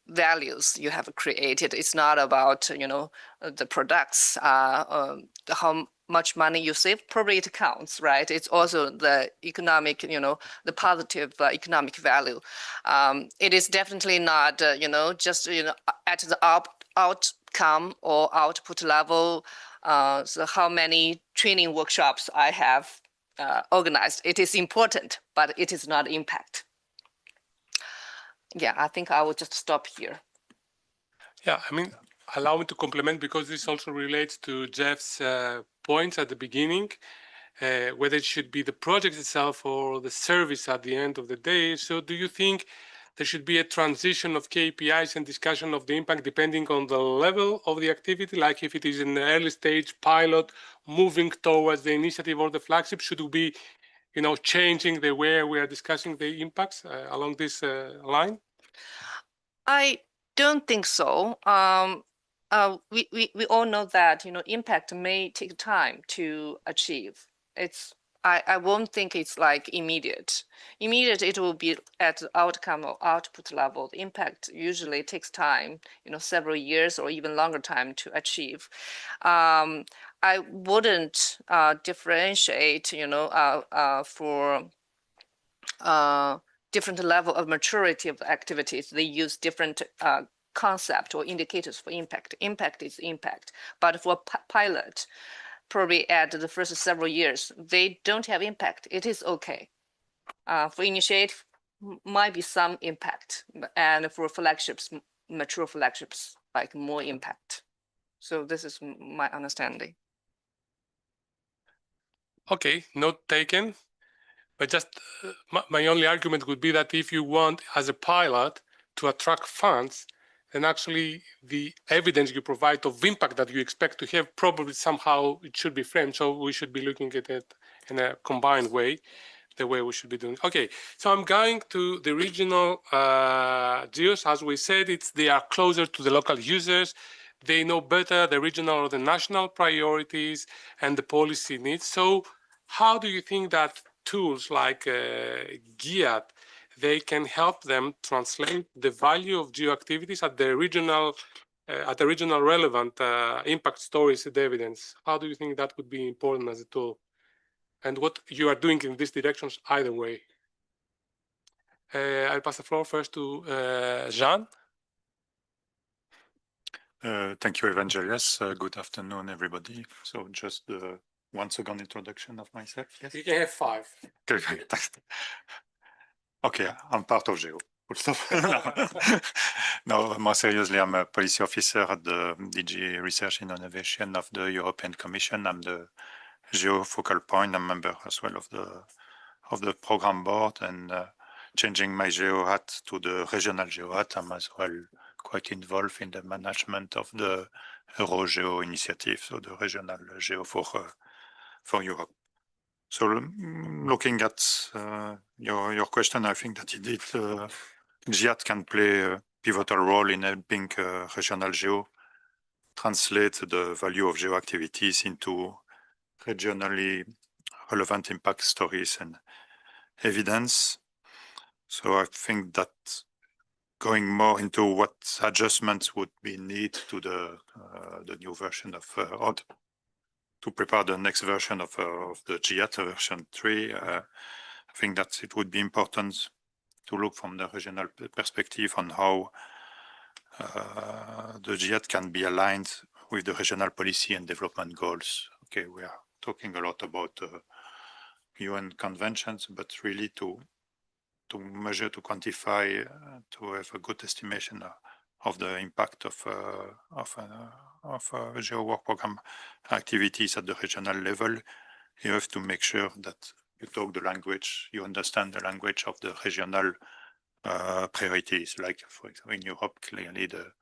values you have created. It's not about the products, how much money you save. Probably it counts, right? It's also the economic, the positive economic value. It is definitely not, just at the outcome or output level. So how many training workshops I have organized. It is important, but it is not impact. Yeah, I think I will just stop here. Yeah, I mean, allow me to complement, because this also relates to Jeff's points at the beginning, whether it should be the project itself or the service at the end of the day. So do you think there should be a transition of KPIs and discussion of the impact depending on the level of the activity? Like if it is in the early stage pilot, moving towards the initiative or the flagship, should we be changing the way we are discussing the impacts along this line? I don't think so. We all know that impact may take time to achieve. I won't think it's like immediate. Immediate, it will be at the outcome or output level. The impact usually takes time, several years or even longer time to achieve. I wouldn't differentiate, for different level of maturity of the activities. They use different concept or indicators for impact. Impact is impact, but for pilot, probably at the first several years, they don't have impact. It is okay. For initiate, might be some impact, and for flagships, mature flagships, like more impact. So this is my understanding. Okay, note taken. But just my only argument would be that if you want, as a pilot, to attract funds, then actually the evidence you provide of impact that you expect to have, probably somehow it should be framed. So we should be looking at it in a combined way, the way we should be doing. Okay, so I'm going to the regional GEOs. As we said, they are closer to the local users. They know better the regional or the national priorities and the policy needs. So how do you think that tools like GEO, they can help them translate the value of GEO activities at the regional relevant impact stories and evidence? How do you think that would be important as a tool? And what you are doing in these directions either way? I'll pass the floor first to Jean. Thank you, Evangelos. Good afternoon, everybody. So just 1 second introduction of myself. Yes? You can have 5. Okay, okay, I'm part of GEO. No, more seriously, I'm a policy officer at the DG Research and Innovation of the European Commission. I'm the GEO focal point. I'm a member as well of the program board, and changing my GEO hat to the regional GEO hat, I'm as well quite involved in the management of the EuroGeo initiative, so the regional GEO for Europe. So looking at your question, I think that indeed GIAT can play a pivotal role in helping regional GEO translate the value of GEO activities into regionally relevant impact stories and evidence. So I think that going more into what adjustments would be needed to the new version of to prepare the next version of the GIAT version 3, I think that it would be important to look from the regional perspective on how the GIAT can be aligned with the regional policy and development goals. Okay, we are talking a lot about UN conventions, but really to measure, to quantify, to have a good estimation of the impact of GEO work program activities at the regional level. You have to make sure that you talk the language, you understand the language of the regional priorities. Like, for example, in Europe, clearly the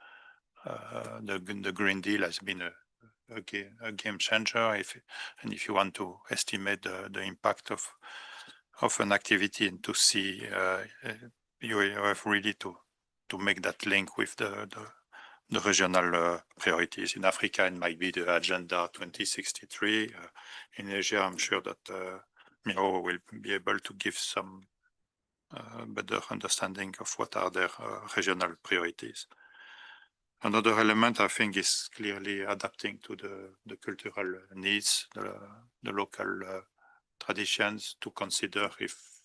Green Deal has been a game changer. If you want to estimate the impact of an activity and to see you have really to make that link with the regional priorities. In Africa, it might be the Agenda 2063. In Asia, I'm sure that Miro will be able to give some better understanding of what are their regional priorities. Another element, I think, is clearly adapting to the cultural needs, the local traditions, to consider if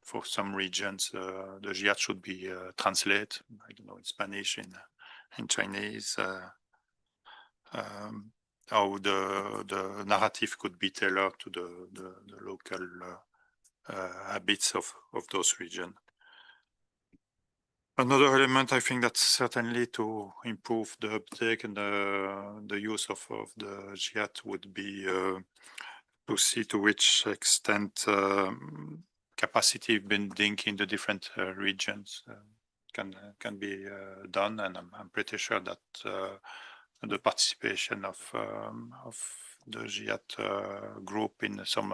for some regions the GIAT should be translated, I don't know, in Spanish, in Chinese, how the narrative could be tailored to the local habits of those regions. Another element, I think, that's certainly to improve the uptake and the use of the GIAT would be to see to which extent capacity building in the different regions can be done, and I'm pretty sure that the participation of the GIAT group in some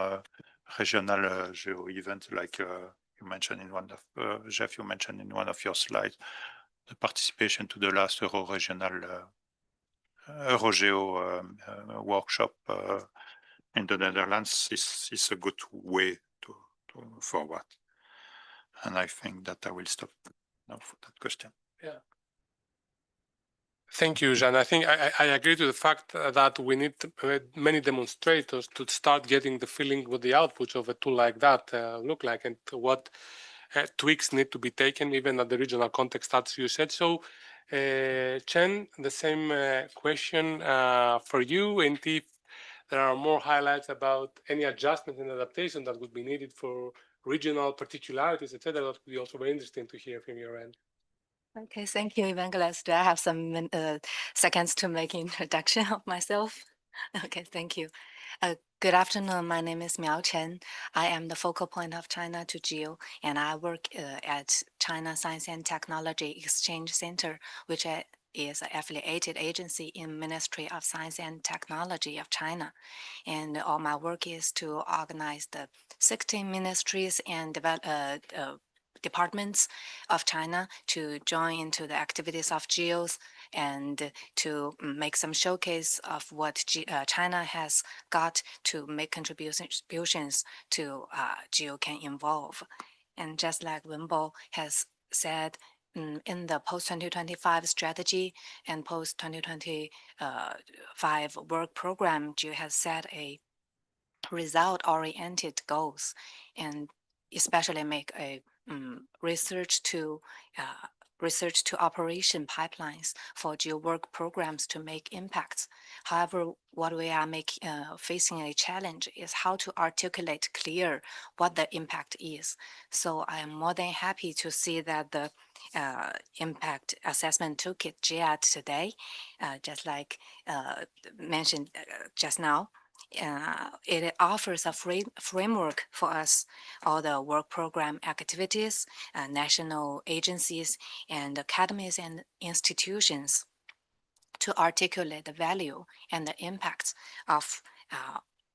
regional GEO events, like you mentioned in one of Jeff, you mentioned in one of your slides, the participation to the last Euro-GEO workshop in the Netherlands is a good way to forward. And I think that I will stop now for that question. Yeah. Thank you, Jean. I think I agree to the fact that we need many demonstrators to start getting the feeling what the outputs of a tool like that look like, and what tweaks need to be taken even at the regional context, as you said. So, Chen, the same question for you, and if there are more highlights about any adjustment and adaptation that would be needed for regional particularities, etc., that would be also very interesting to hear from your end. Okay, thank you, Evangelist. Do I have some seconds to make introduction of myself? Okay, thank you. Good afternoon. My name is Miao Chen. I am the focal point of China to GEO, and I work at China Science and Technology Exchange Center, which is an affiliated agency in Ministry of Science and Technology of China. And all my work is to organize the 16 ministries and departments of China to join into the activities of GEOs, and to make some showcase of what China has got to make contributions to GEO can evolve. And just like Wenbo has said, in the post-2025 strategy and post-2025 work program, GEO has set a result-oriented goals, and especially make a research to operation pipelines for GEO work programs to make impacts. However, what we are facing a challenge is how to articulate clear what the impact is. So I am more than happy to see that the impact assessment toolkit GIAT today, just like mentioned just now, it offers a framework for us, all the work program activities, national agencies, and academies and institutions, to articulate the value and the impacts of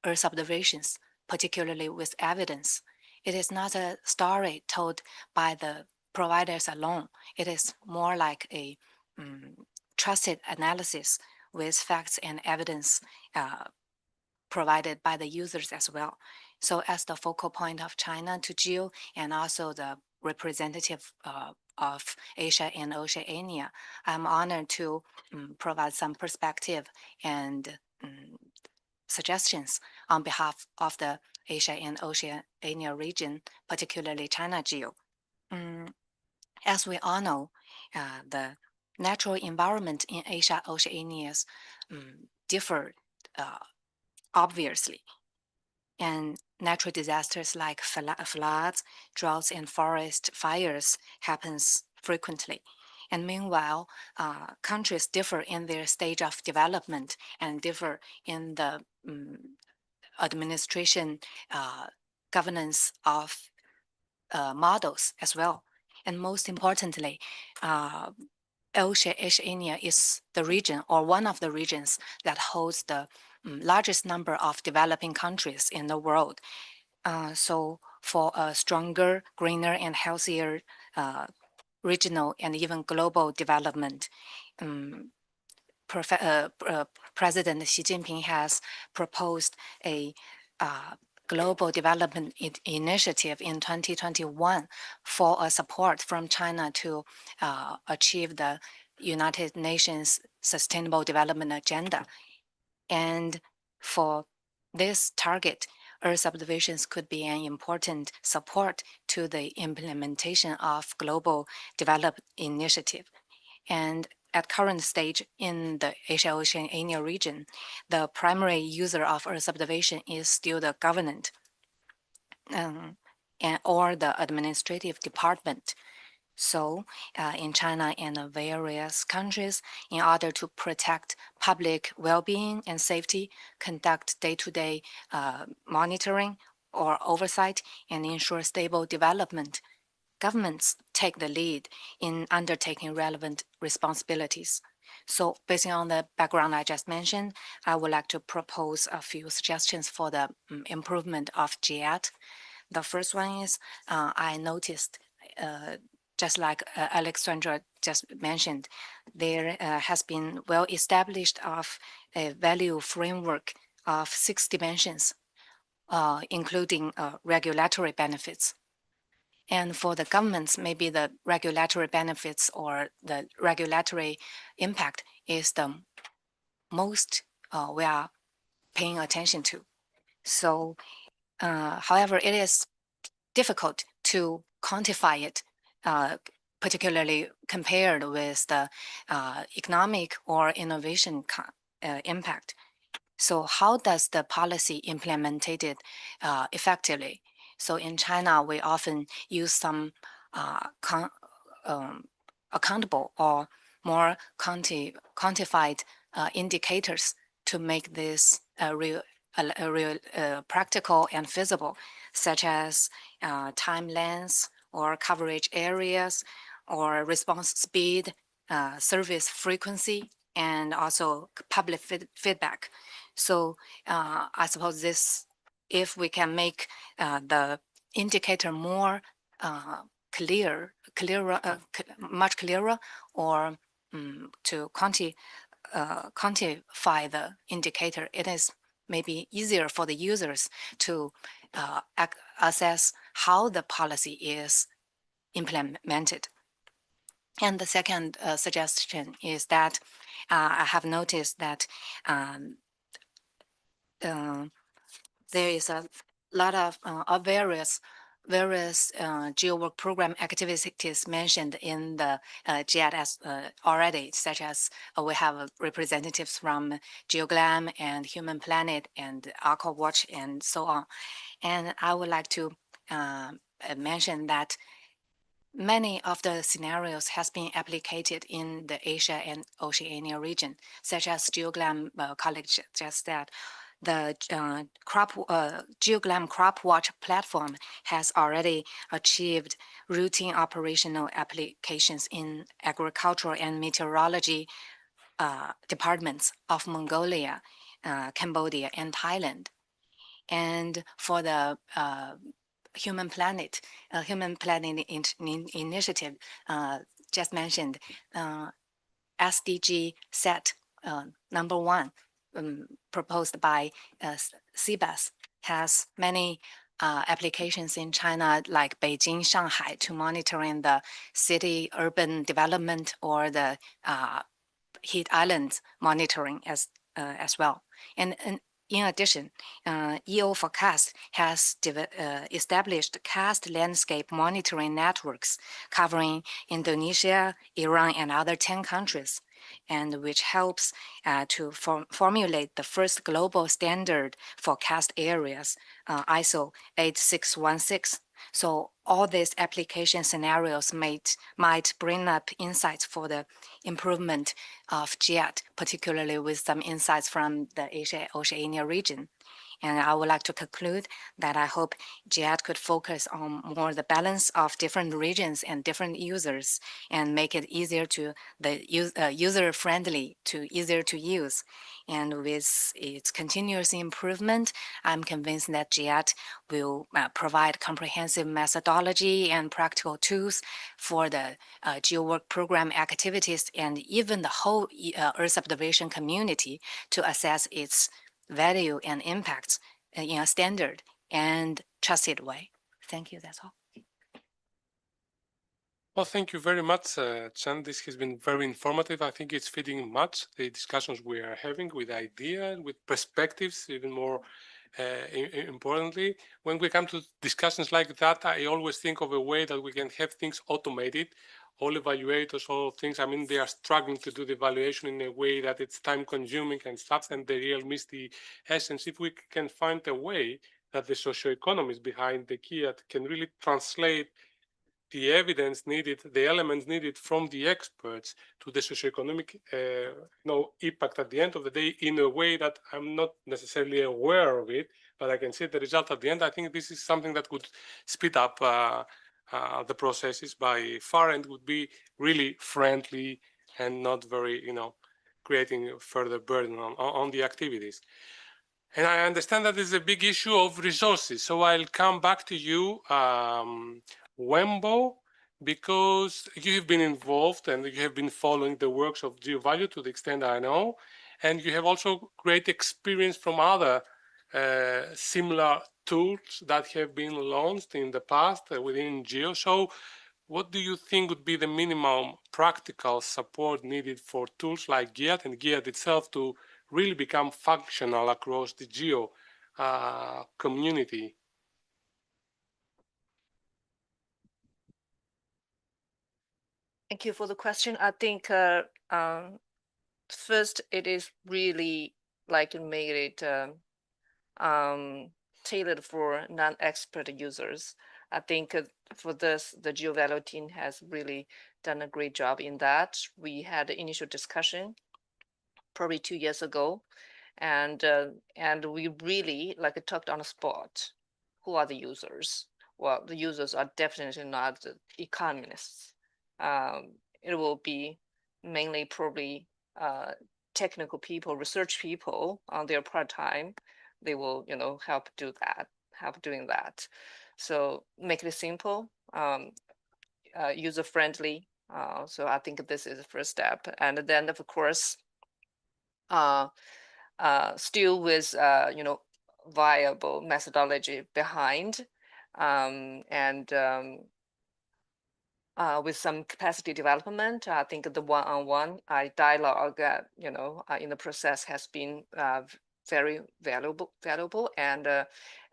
Earth observations, particularly with evidence. It is not a story told by the providers alone. It is more like a trusted analysis with facts and evidence provided by the users as well. So as the focal point of China to GEO, and also the representative of Asia and Oceania, I'm honored to provide some perspective and suggestions on behalf of the Asia and Oceania region, particularly China GEO. As we all know, the natural environment in Asia Oceania differ obviously, and natural disasters like floods, droughts, and forest fires happens frequently. And meanwhile, countries differ in their stage of development and differ in the administration governance of models as well. And most importantly, Oceania is the region, or one of the regions, that holds the largest number of developing countries in the world. So for a stronger, greener, and healthier regional and even global development, President Xi Jinping has proposed a global development initiative in 2021 for a support from China to achieve the United Nations Sustainable Development Agenda. And for this target, Earth observations could be an important support to the implementation of global development initiative. And at current stage in the Asia-Oceania region, the primary user of Earth observation is still the government or the administrative department. So in China and various countries, in order to protect public well-being and safety, conduct day-to-day monitoring or oversight, and ensure stable development, governments take the lead in undertaking relevant responsibilities. So based on the background I just mentioned, I would like to propose a few suggestions for the improvement of GEAT. The first one is I noticed, just like Alexandra just mentioned, there has been well established of a value framework of 6 dimensions, including regulatory benefits. And for the governments, maybe the regulatory benefits or the regulatory impact is the most we are paying attention to. So, however, it is difficult to quantify it, particularly compared with the economic or innovation impact. So how does the policy implemented it effectively? So in China, we often use some accountable or more quantified indicators to make this real practical and feasible, such as time length or coverage areas or response speed, service frequency, and also public feedback. So I suppose this, if we can make the indicator more much clearer, or to quantify the indicator, it is maybe easier for the users to assess how the policy is implemented. And the second suggestion is that I have noticed that there is a lot of various GEO work program activities mentioned in the GIS already, such as we have representatives from GeoGlam and Human Planet and AquaWatch and so on. And I would like to mention that many of the scenarios has been applied in the Asia and Oceania region, such as GeoGlam colleague just said. The GeoGlam Crop Watch platform has already achieved routine operational applications in agricultural and meteorology departments of Mongolia, Cambodia, and Thailand. And for the Human Planet initiative just mentioned, SDG set number 1, proposed by CBAS, has many applications in China, like Beijing, Shanghai, to monitoring the city urban development or the heat islands monitoring as well. And in addition, EO Forecast has established cast landscape monitoring networks covering Indonesia, Iran, and other 10 countries, and which helps to formulate the first global standard for cast areas, ISO 8616. So all these application scenarios might bring up insights for the improvement of GEAT, particularly with some insights from the Asia-Oceania region. And I would like to conclude that I hope GEAT could focus on more the balance of different regions and different users and make it easier to user friendly to easier to use. And with its continuous improvement, I'm convinced that GEAT will provide comprehensive methodology and practical tools for the GeoWork program activities and even the whole Earth observation community to assess its value and impacts in a standard and trusted way. Thank you. That's all. Well, thank you very much, Chen. This has been very informative. I think it's fitting much the discussions we are having with ideas, with perspectives, even more importantly. When we come to discussions like that, I always think of a way that we can have things automated. All evaluators, all things, I mean, they are struggling to do the evaluation in a way that it's time consuming and stuff, and they really miss the essence. If we can find a way that the socioeconomists behind the GEAT can really translate the evidence needed, the elements needed from the experts to the socioeconomic impact at the end of the day in a way that I'm not necessarily aware of it, but I can see the result at the end. I think this is something that could speed up the processes by far and would be really friendly and not very, creating further burden on the activities. And I understand that there's a big issue of resources. So I'll come back to you, Wembo, because you have been involved and you have been following the works of GeoValue to the extent I know, and you have also great experience from other similar tools that have been launched in the past within GEO. So what do you think would be the minimum practical support needed for tools like GEAT and GEAT itself to really become functional across the GEO community? Thank you for the question. I think first it is really like made it tailored for non-expert users. I think for this, the GeoValue team has really done a great job in that. We had an initial discussion probably 2 years ago, and we really like talked on the spot. Who are the users? Well, the users are definitely not the economists. It will be mainly probably technical people, research people on their part time. They will, help do that, help doing that. So make it simple, user friendly. So I think this is the first step, and then of course, still with viable methodology behind, and with some capacity development. I think the one-on-one dialogue, in the process has been very valuable. And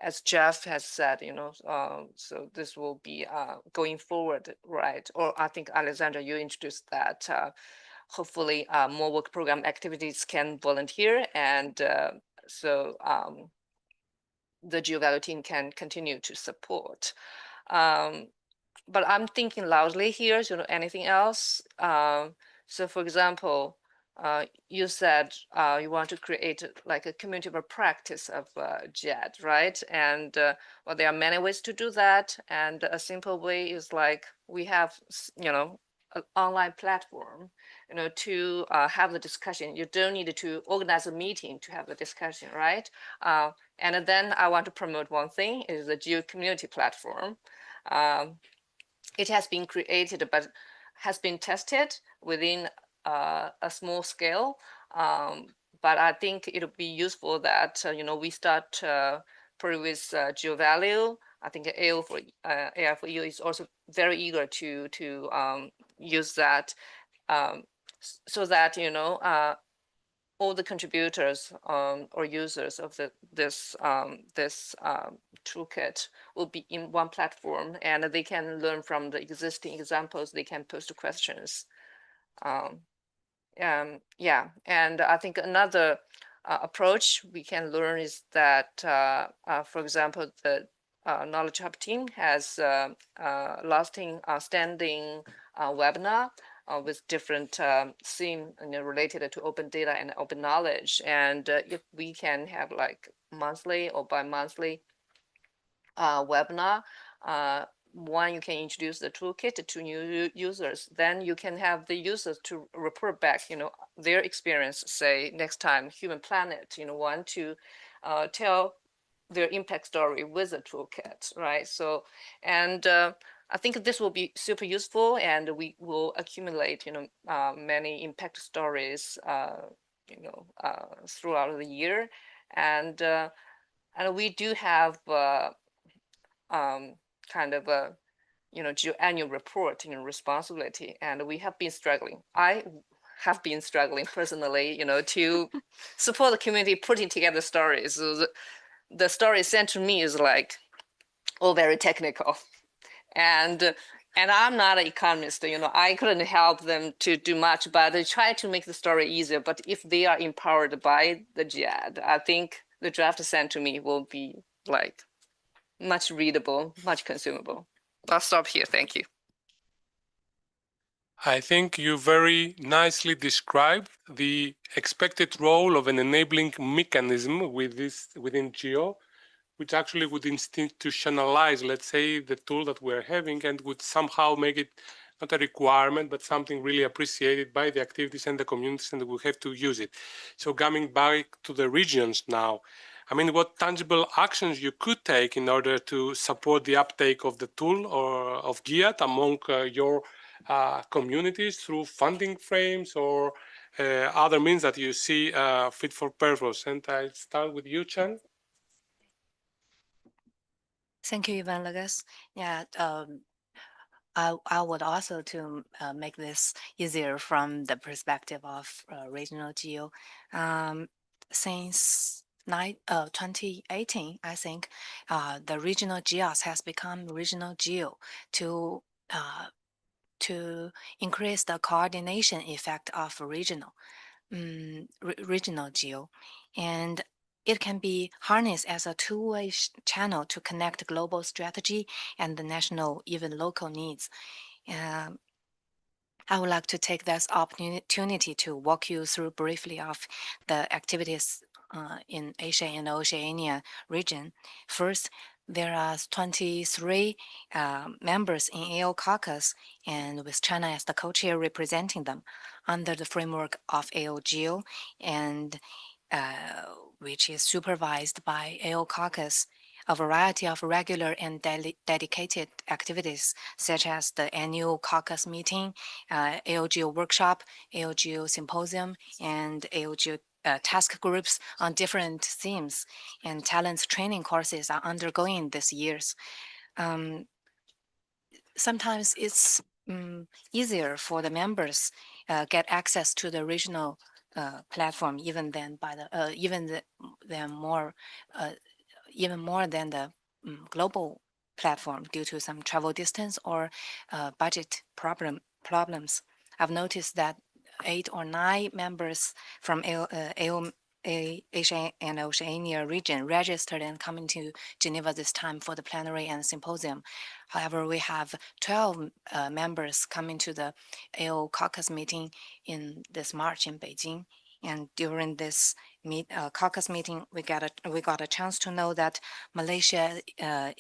as Jeff has said, so this will be going forward, right? Or I think Alexandra, you introduced that. Hopefully, more work program activities can volunteer, and so the GeoValue team can continue to support. But I'm thinking loudly here, anything else? So for example, you said you want to create like a community of practice of GEAT, right? And well, there are many ways to do that. And a simple way is like we have, an online platform, to have the discussion. You don't need to organize a meeting to have the discussion, right? And then I want to promote one thing is the Geo community platform. It has been created, but has been tested within a small scale. But I think it'll be useful that we start probably with GeoValue. I think AI4U is also very eager to use that, so that all the contributors or users of this toolkit will be in one platform, and they can learn from the existing examples. They can post questions. Yeah, and I think another approach we can learn is that, for example, the Knowledge Hub team has standing webinar with different theme related to open data and open knowledge. And if we can have like monthly or bi-monthly webinar. One, you can introduce the toolkit to new users. Then you can have the users to report back, their experience. Say next time, Human Planet, want to tell their impact story with a toolkit, right? So, and I think this will be super useful, and we will accumulate, many impact stories, throughout the year, and we do have kind of a annual report responsibility, and we have been struggling. I have been struggling personally, to support the community putting together stories. So the story sent to me is like all very technical, and I'm not an economist. I couldn't help them to do much, but I try to make the story easier. But if they are empowered by the GED, I think the draft sent to me will be like much readable, much consumable. I'll stop here. Thank you. I think you very nicely described the expected role of an enabling mechanism within GEO, which actually would institutionalize, let's say, the tool that we're having and would somehow make it not a requirement, but something really appreciated by the activities and the communities, and we have to use it. So coming back to the regions now, I mean, what tangible actions you could take in order to support the uptake of the tool or of GEAT among your communities through funding frames or other means that you see fit for purpose? And I start with you, Chan. Thank you, Ivan Lucas. Yeah, I would also to make this easier from the perspective of regional GEO. Since 2018, I think the regional GEOs has become regional GEO to increase the coordination effect of regional GEO, and it can be harnessed as a two-way channel to connect global strategy and the national, even local needs. I would like to take this opportunity to walk you through briefly of the activities in Asia and Oceania region. First, there are 23 members in AO caucus, and with China as the co-chair representing them under the framework of AO GEO, and which is supervised by AO caucus. A variety of regular and dedicated activities, such as the annual caucus meeting, AOGO workshop, AOGO symposium, and AOGO task groups on different themes, and talent training courses are undergoing this years. Sometimes it's easier for the members get access to the regional platform even more than the global platform due to some travel distance or budget problems. I've noticed that 8 or 9 members from Asia and Oceania region registered and coming to Geneva this time for the plenary and symposium. However, we have 12 members coming to the AO caucus meeting in this March in Beijing. And during this caucus meeting, we got a chance to know that Malaysia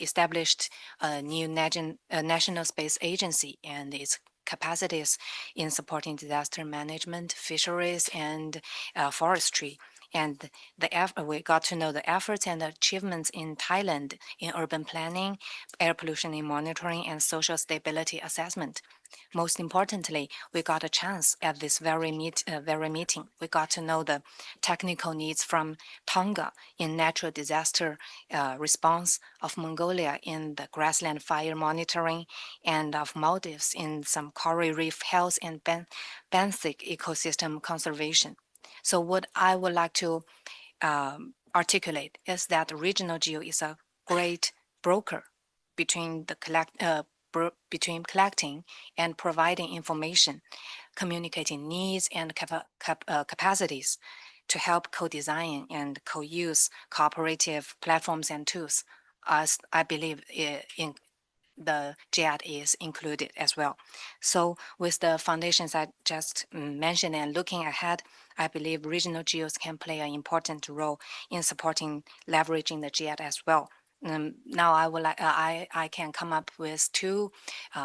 established a new national space agency and its capacities in supporting disaster management, fisheries, and forestry. And we got to know the efforts and achievements in Thailand in urban planning, air pollution in monitoring, and social stability assessment. Most importantly, we got a chance at this very meeting. We got to know the technical needs from Tonga in natural disaster response, of Mongolia in the grassland fire monitoring, and of Maldives in some coral reef health and benthic ecosystem conservation. So what I would like to articulate is that regional GEO is a great broker between between collecting and providing information, communicating needs and capacities to help co-design and co-use cooperative platforms and tools, as I believe in the GEAT is included as well. So with the foundations I just mentioned and looking ahead, I believe regional GEOs can play an important role in supporting leveraging the GEAT as well. Now I would like I can come up with two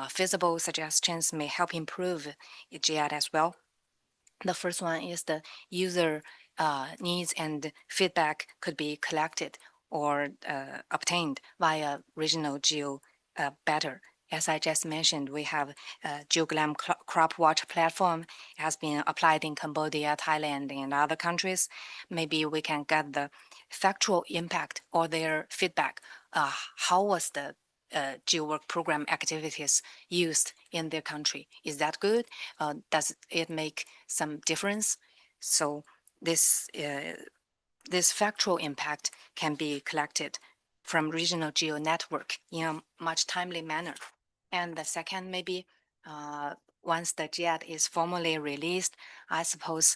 feasible suggestions may help improve GEAT as well. The first one is the user needs and feedback could be collected or obtained via regional GEO better. As I just mentioned, we have GeoGlam Crop Watch platform has been applied in Cambodia, Thailand, and other countries. Maybe we can get the factual impact or their feedback. How was the GeoWork program activities used in their country? Is that good? Does it make some difference? So this factual impact can be collected from regional GEO network in a much timely manner. And the second, maybe once the GEAT is formally released, I suppose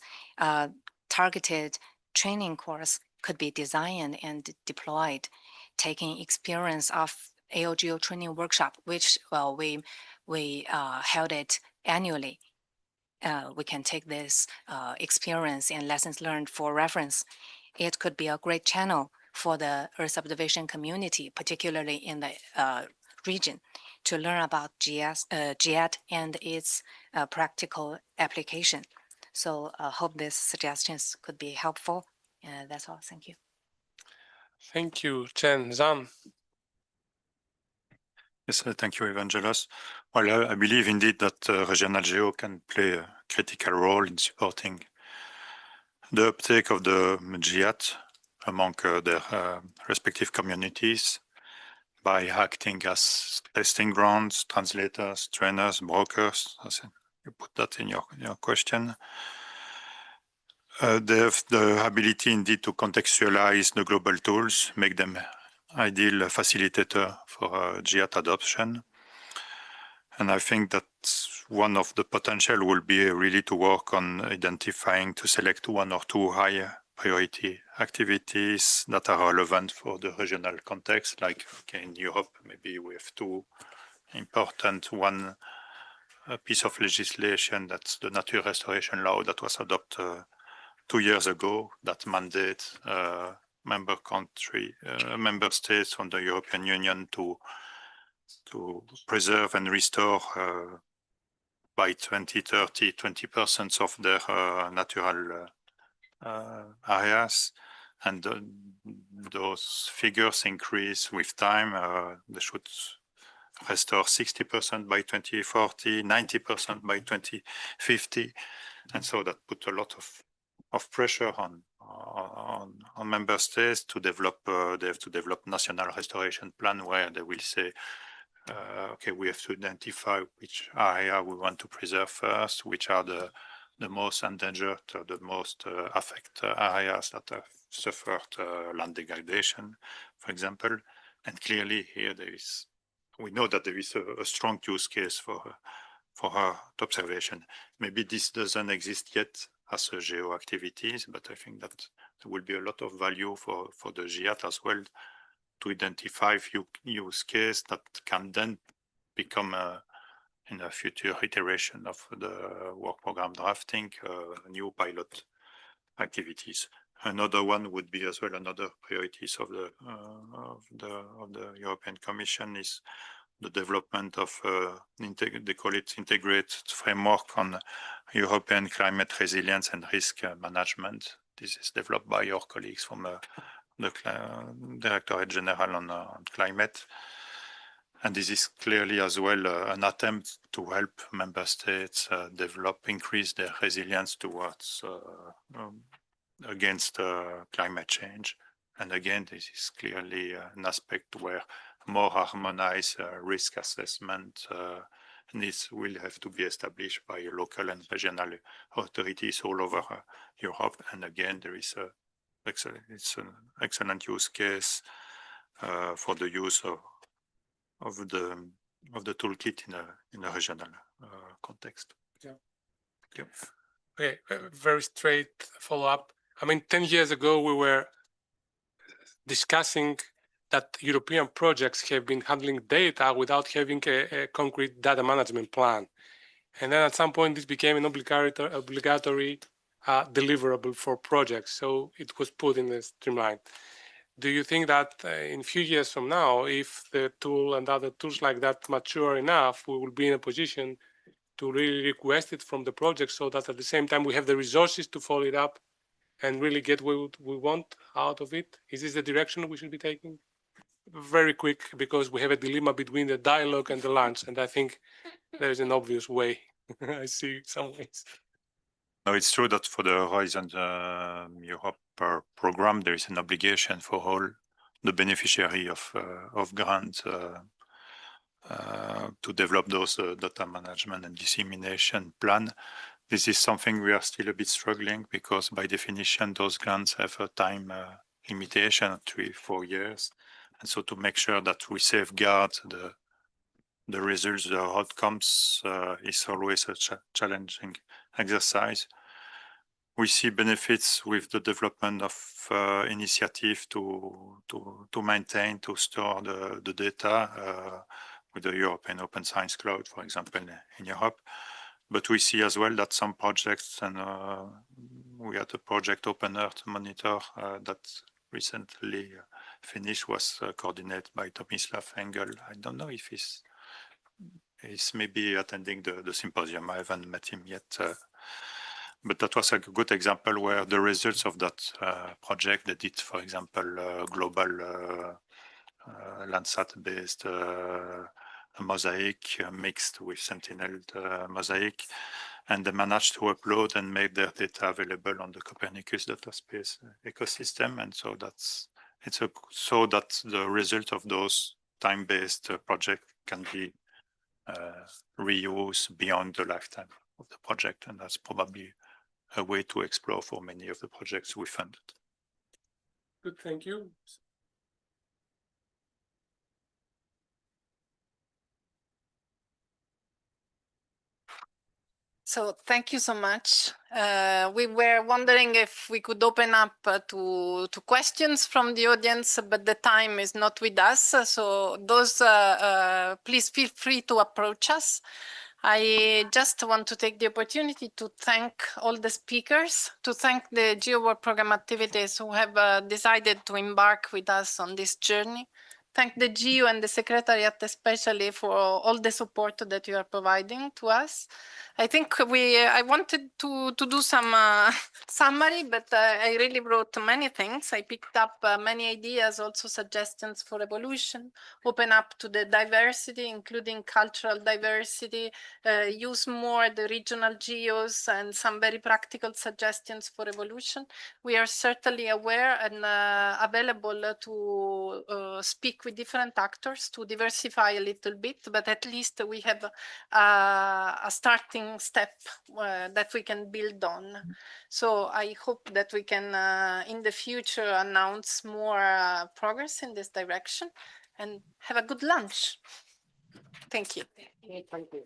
targeted training course could be designed and deployed, taking experience of AOGO training workshop, which we held it annually. We can take this experience and lessons learned for reference. It could be a great channel for the Earth observation community, particularly in the region, to learn about GEAT and its practical application. So I hope these suggestions could be helpful. That's all. Thank you. Thank you, Chen. Zan. Yes, thank you, Evangelos. Well, I believe indeed that regional GEO can play a critical role in supporting the uptake of the GEAT among their respective communities by acting as testing grounds, translators, trainers, brokers. You put that in your question. They have the ability indeed to contextualize the global tools, make them ideal facilitator for GEAT adoption. And I think that one of the potential will be really to work on identifying, to select one or two higher priority activities that are relevant for the regional context. Like in Europe, maybe we have two important, one piece of legislation, that's the Nature Restoration Law that was adopted 2 years ago, that mandates member states from the European Union to preserve and restore by 2030 20% of their natural areas, and those figures increase with time. They should restore 60% by 2040, 90% by 2050, and so that put a lot of pressure on member states to develop. They have to develop national restoration plan where they will say, okay, we have to identify which area we want to preserve first, which are the most endangered, the most affected areas that have suffered land degradation, for example. And clearly here we know that there is a strong use case for observation. Maybe this doesn't exist yet as a GEO activities, but I think that there will be a lot of value for the GEAT as well, to identify use case that can then become in a future iteration of the work program drafting, new pilot activities. Another one would be as well, another priorities of the European Commission is the development of they call it integrated framework on European climate resilience and risk management. This is developed by your colleagues from the Directorate General on climate. And this is clearly as well an attempt to help member states increase their resilience towards against climate change. And again, this is clearly an aspect where more harmonized risk assessment needs will have to be established by local and regional authorities all over Europe. And again, there is it's an excellent use case for the use of the toolkit in a regional context. Yeah. Yeah. Okay, very straight follow-up. I mean, 10 years ago, we were discussing that European projects have been handling data without having a concrete data management plan. And then at some point, this became an obligatory deliverable for projects. So it was put in the streamline. Do you think that in a few years from now, if the tool and other tools like that mature enough, we will be in a position to really request it from the project so that at the same time we have the resources to follow it up and really get what we want out of it? Is this the direction we should be taking? Very quick, because we have a dilemma between the dialogue and the lunch, and I think there is an obvious way. I see some ways. No, it's true that for the Horizon Europe program, there is an obligation for all the beneficiary of grants to develop those data management and dissemination plan. This is something we are still a bit struggling, because by definition, those grants have a time limitation of 3-4 years. And so to make sure that we safeguard the results, the outcomes, is always a challenging exercise. We see benefits with the development of initiative to maintain, to store the data with the European Open Science Cloud, for example, in Europe. But we see as well that some projects, and we had a project Open Earth Monitor that recently finished, was coordinated by Tomislav Engel. I don't know if he's maybe attending the symposium. I haven't met him yet. But that was a good example where the results of that project, they did, for example, global Landsat-based mosaic mixed with Sentinel mosaic, and they managed to upload and make their data available on the Copernicus data space ecosystem. And so so that the result of those time-based projects can be reused beyond the lifetime of the project, and that's probably a way to explore for many of the projects we funded. Good, thank you. So thank you so much. We were wondering if we could open up to questions from the audience, but the time is not with us. So those, please feel free to approach us. I just want to take the opportunity to thank all the speakers, to thank the GEO Work Program activities who have decided to embark with us on this journey. Thank the GEO and the Secretariat especially for all the support that you are providing to us. I think I wanted to do some summary, but I really wrote many things. I picked up many ideas, also suggestions for evolution, open up to the diversity, including cultural diversity, use more the regional geos, and some very practical suggestions for evolution. We are certainly aware and available to speak with different actors to diversify a little bit, but at least we have a starting step that we can build on. So I hope that we can in the future announce more progress in this direction, and have a good lunch. Thank you. Thank you.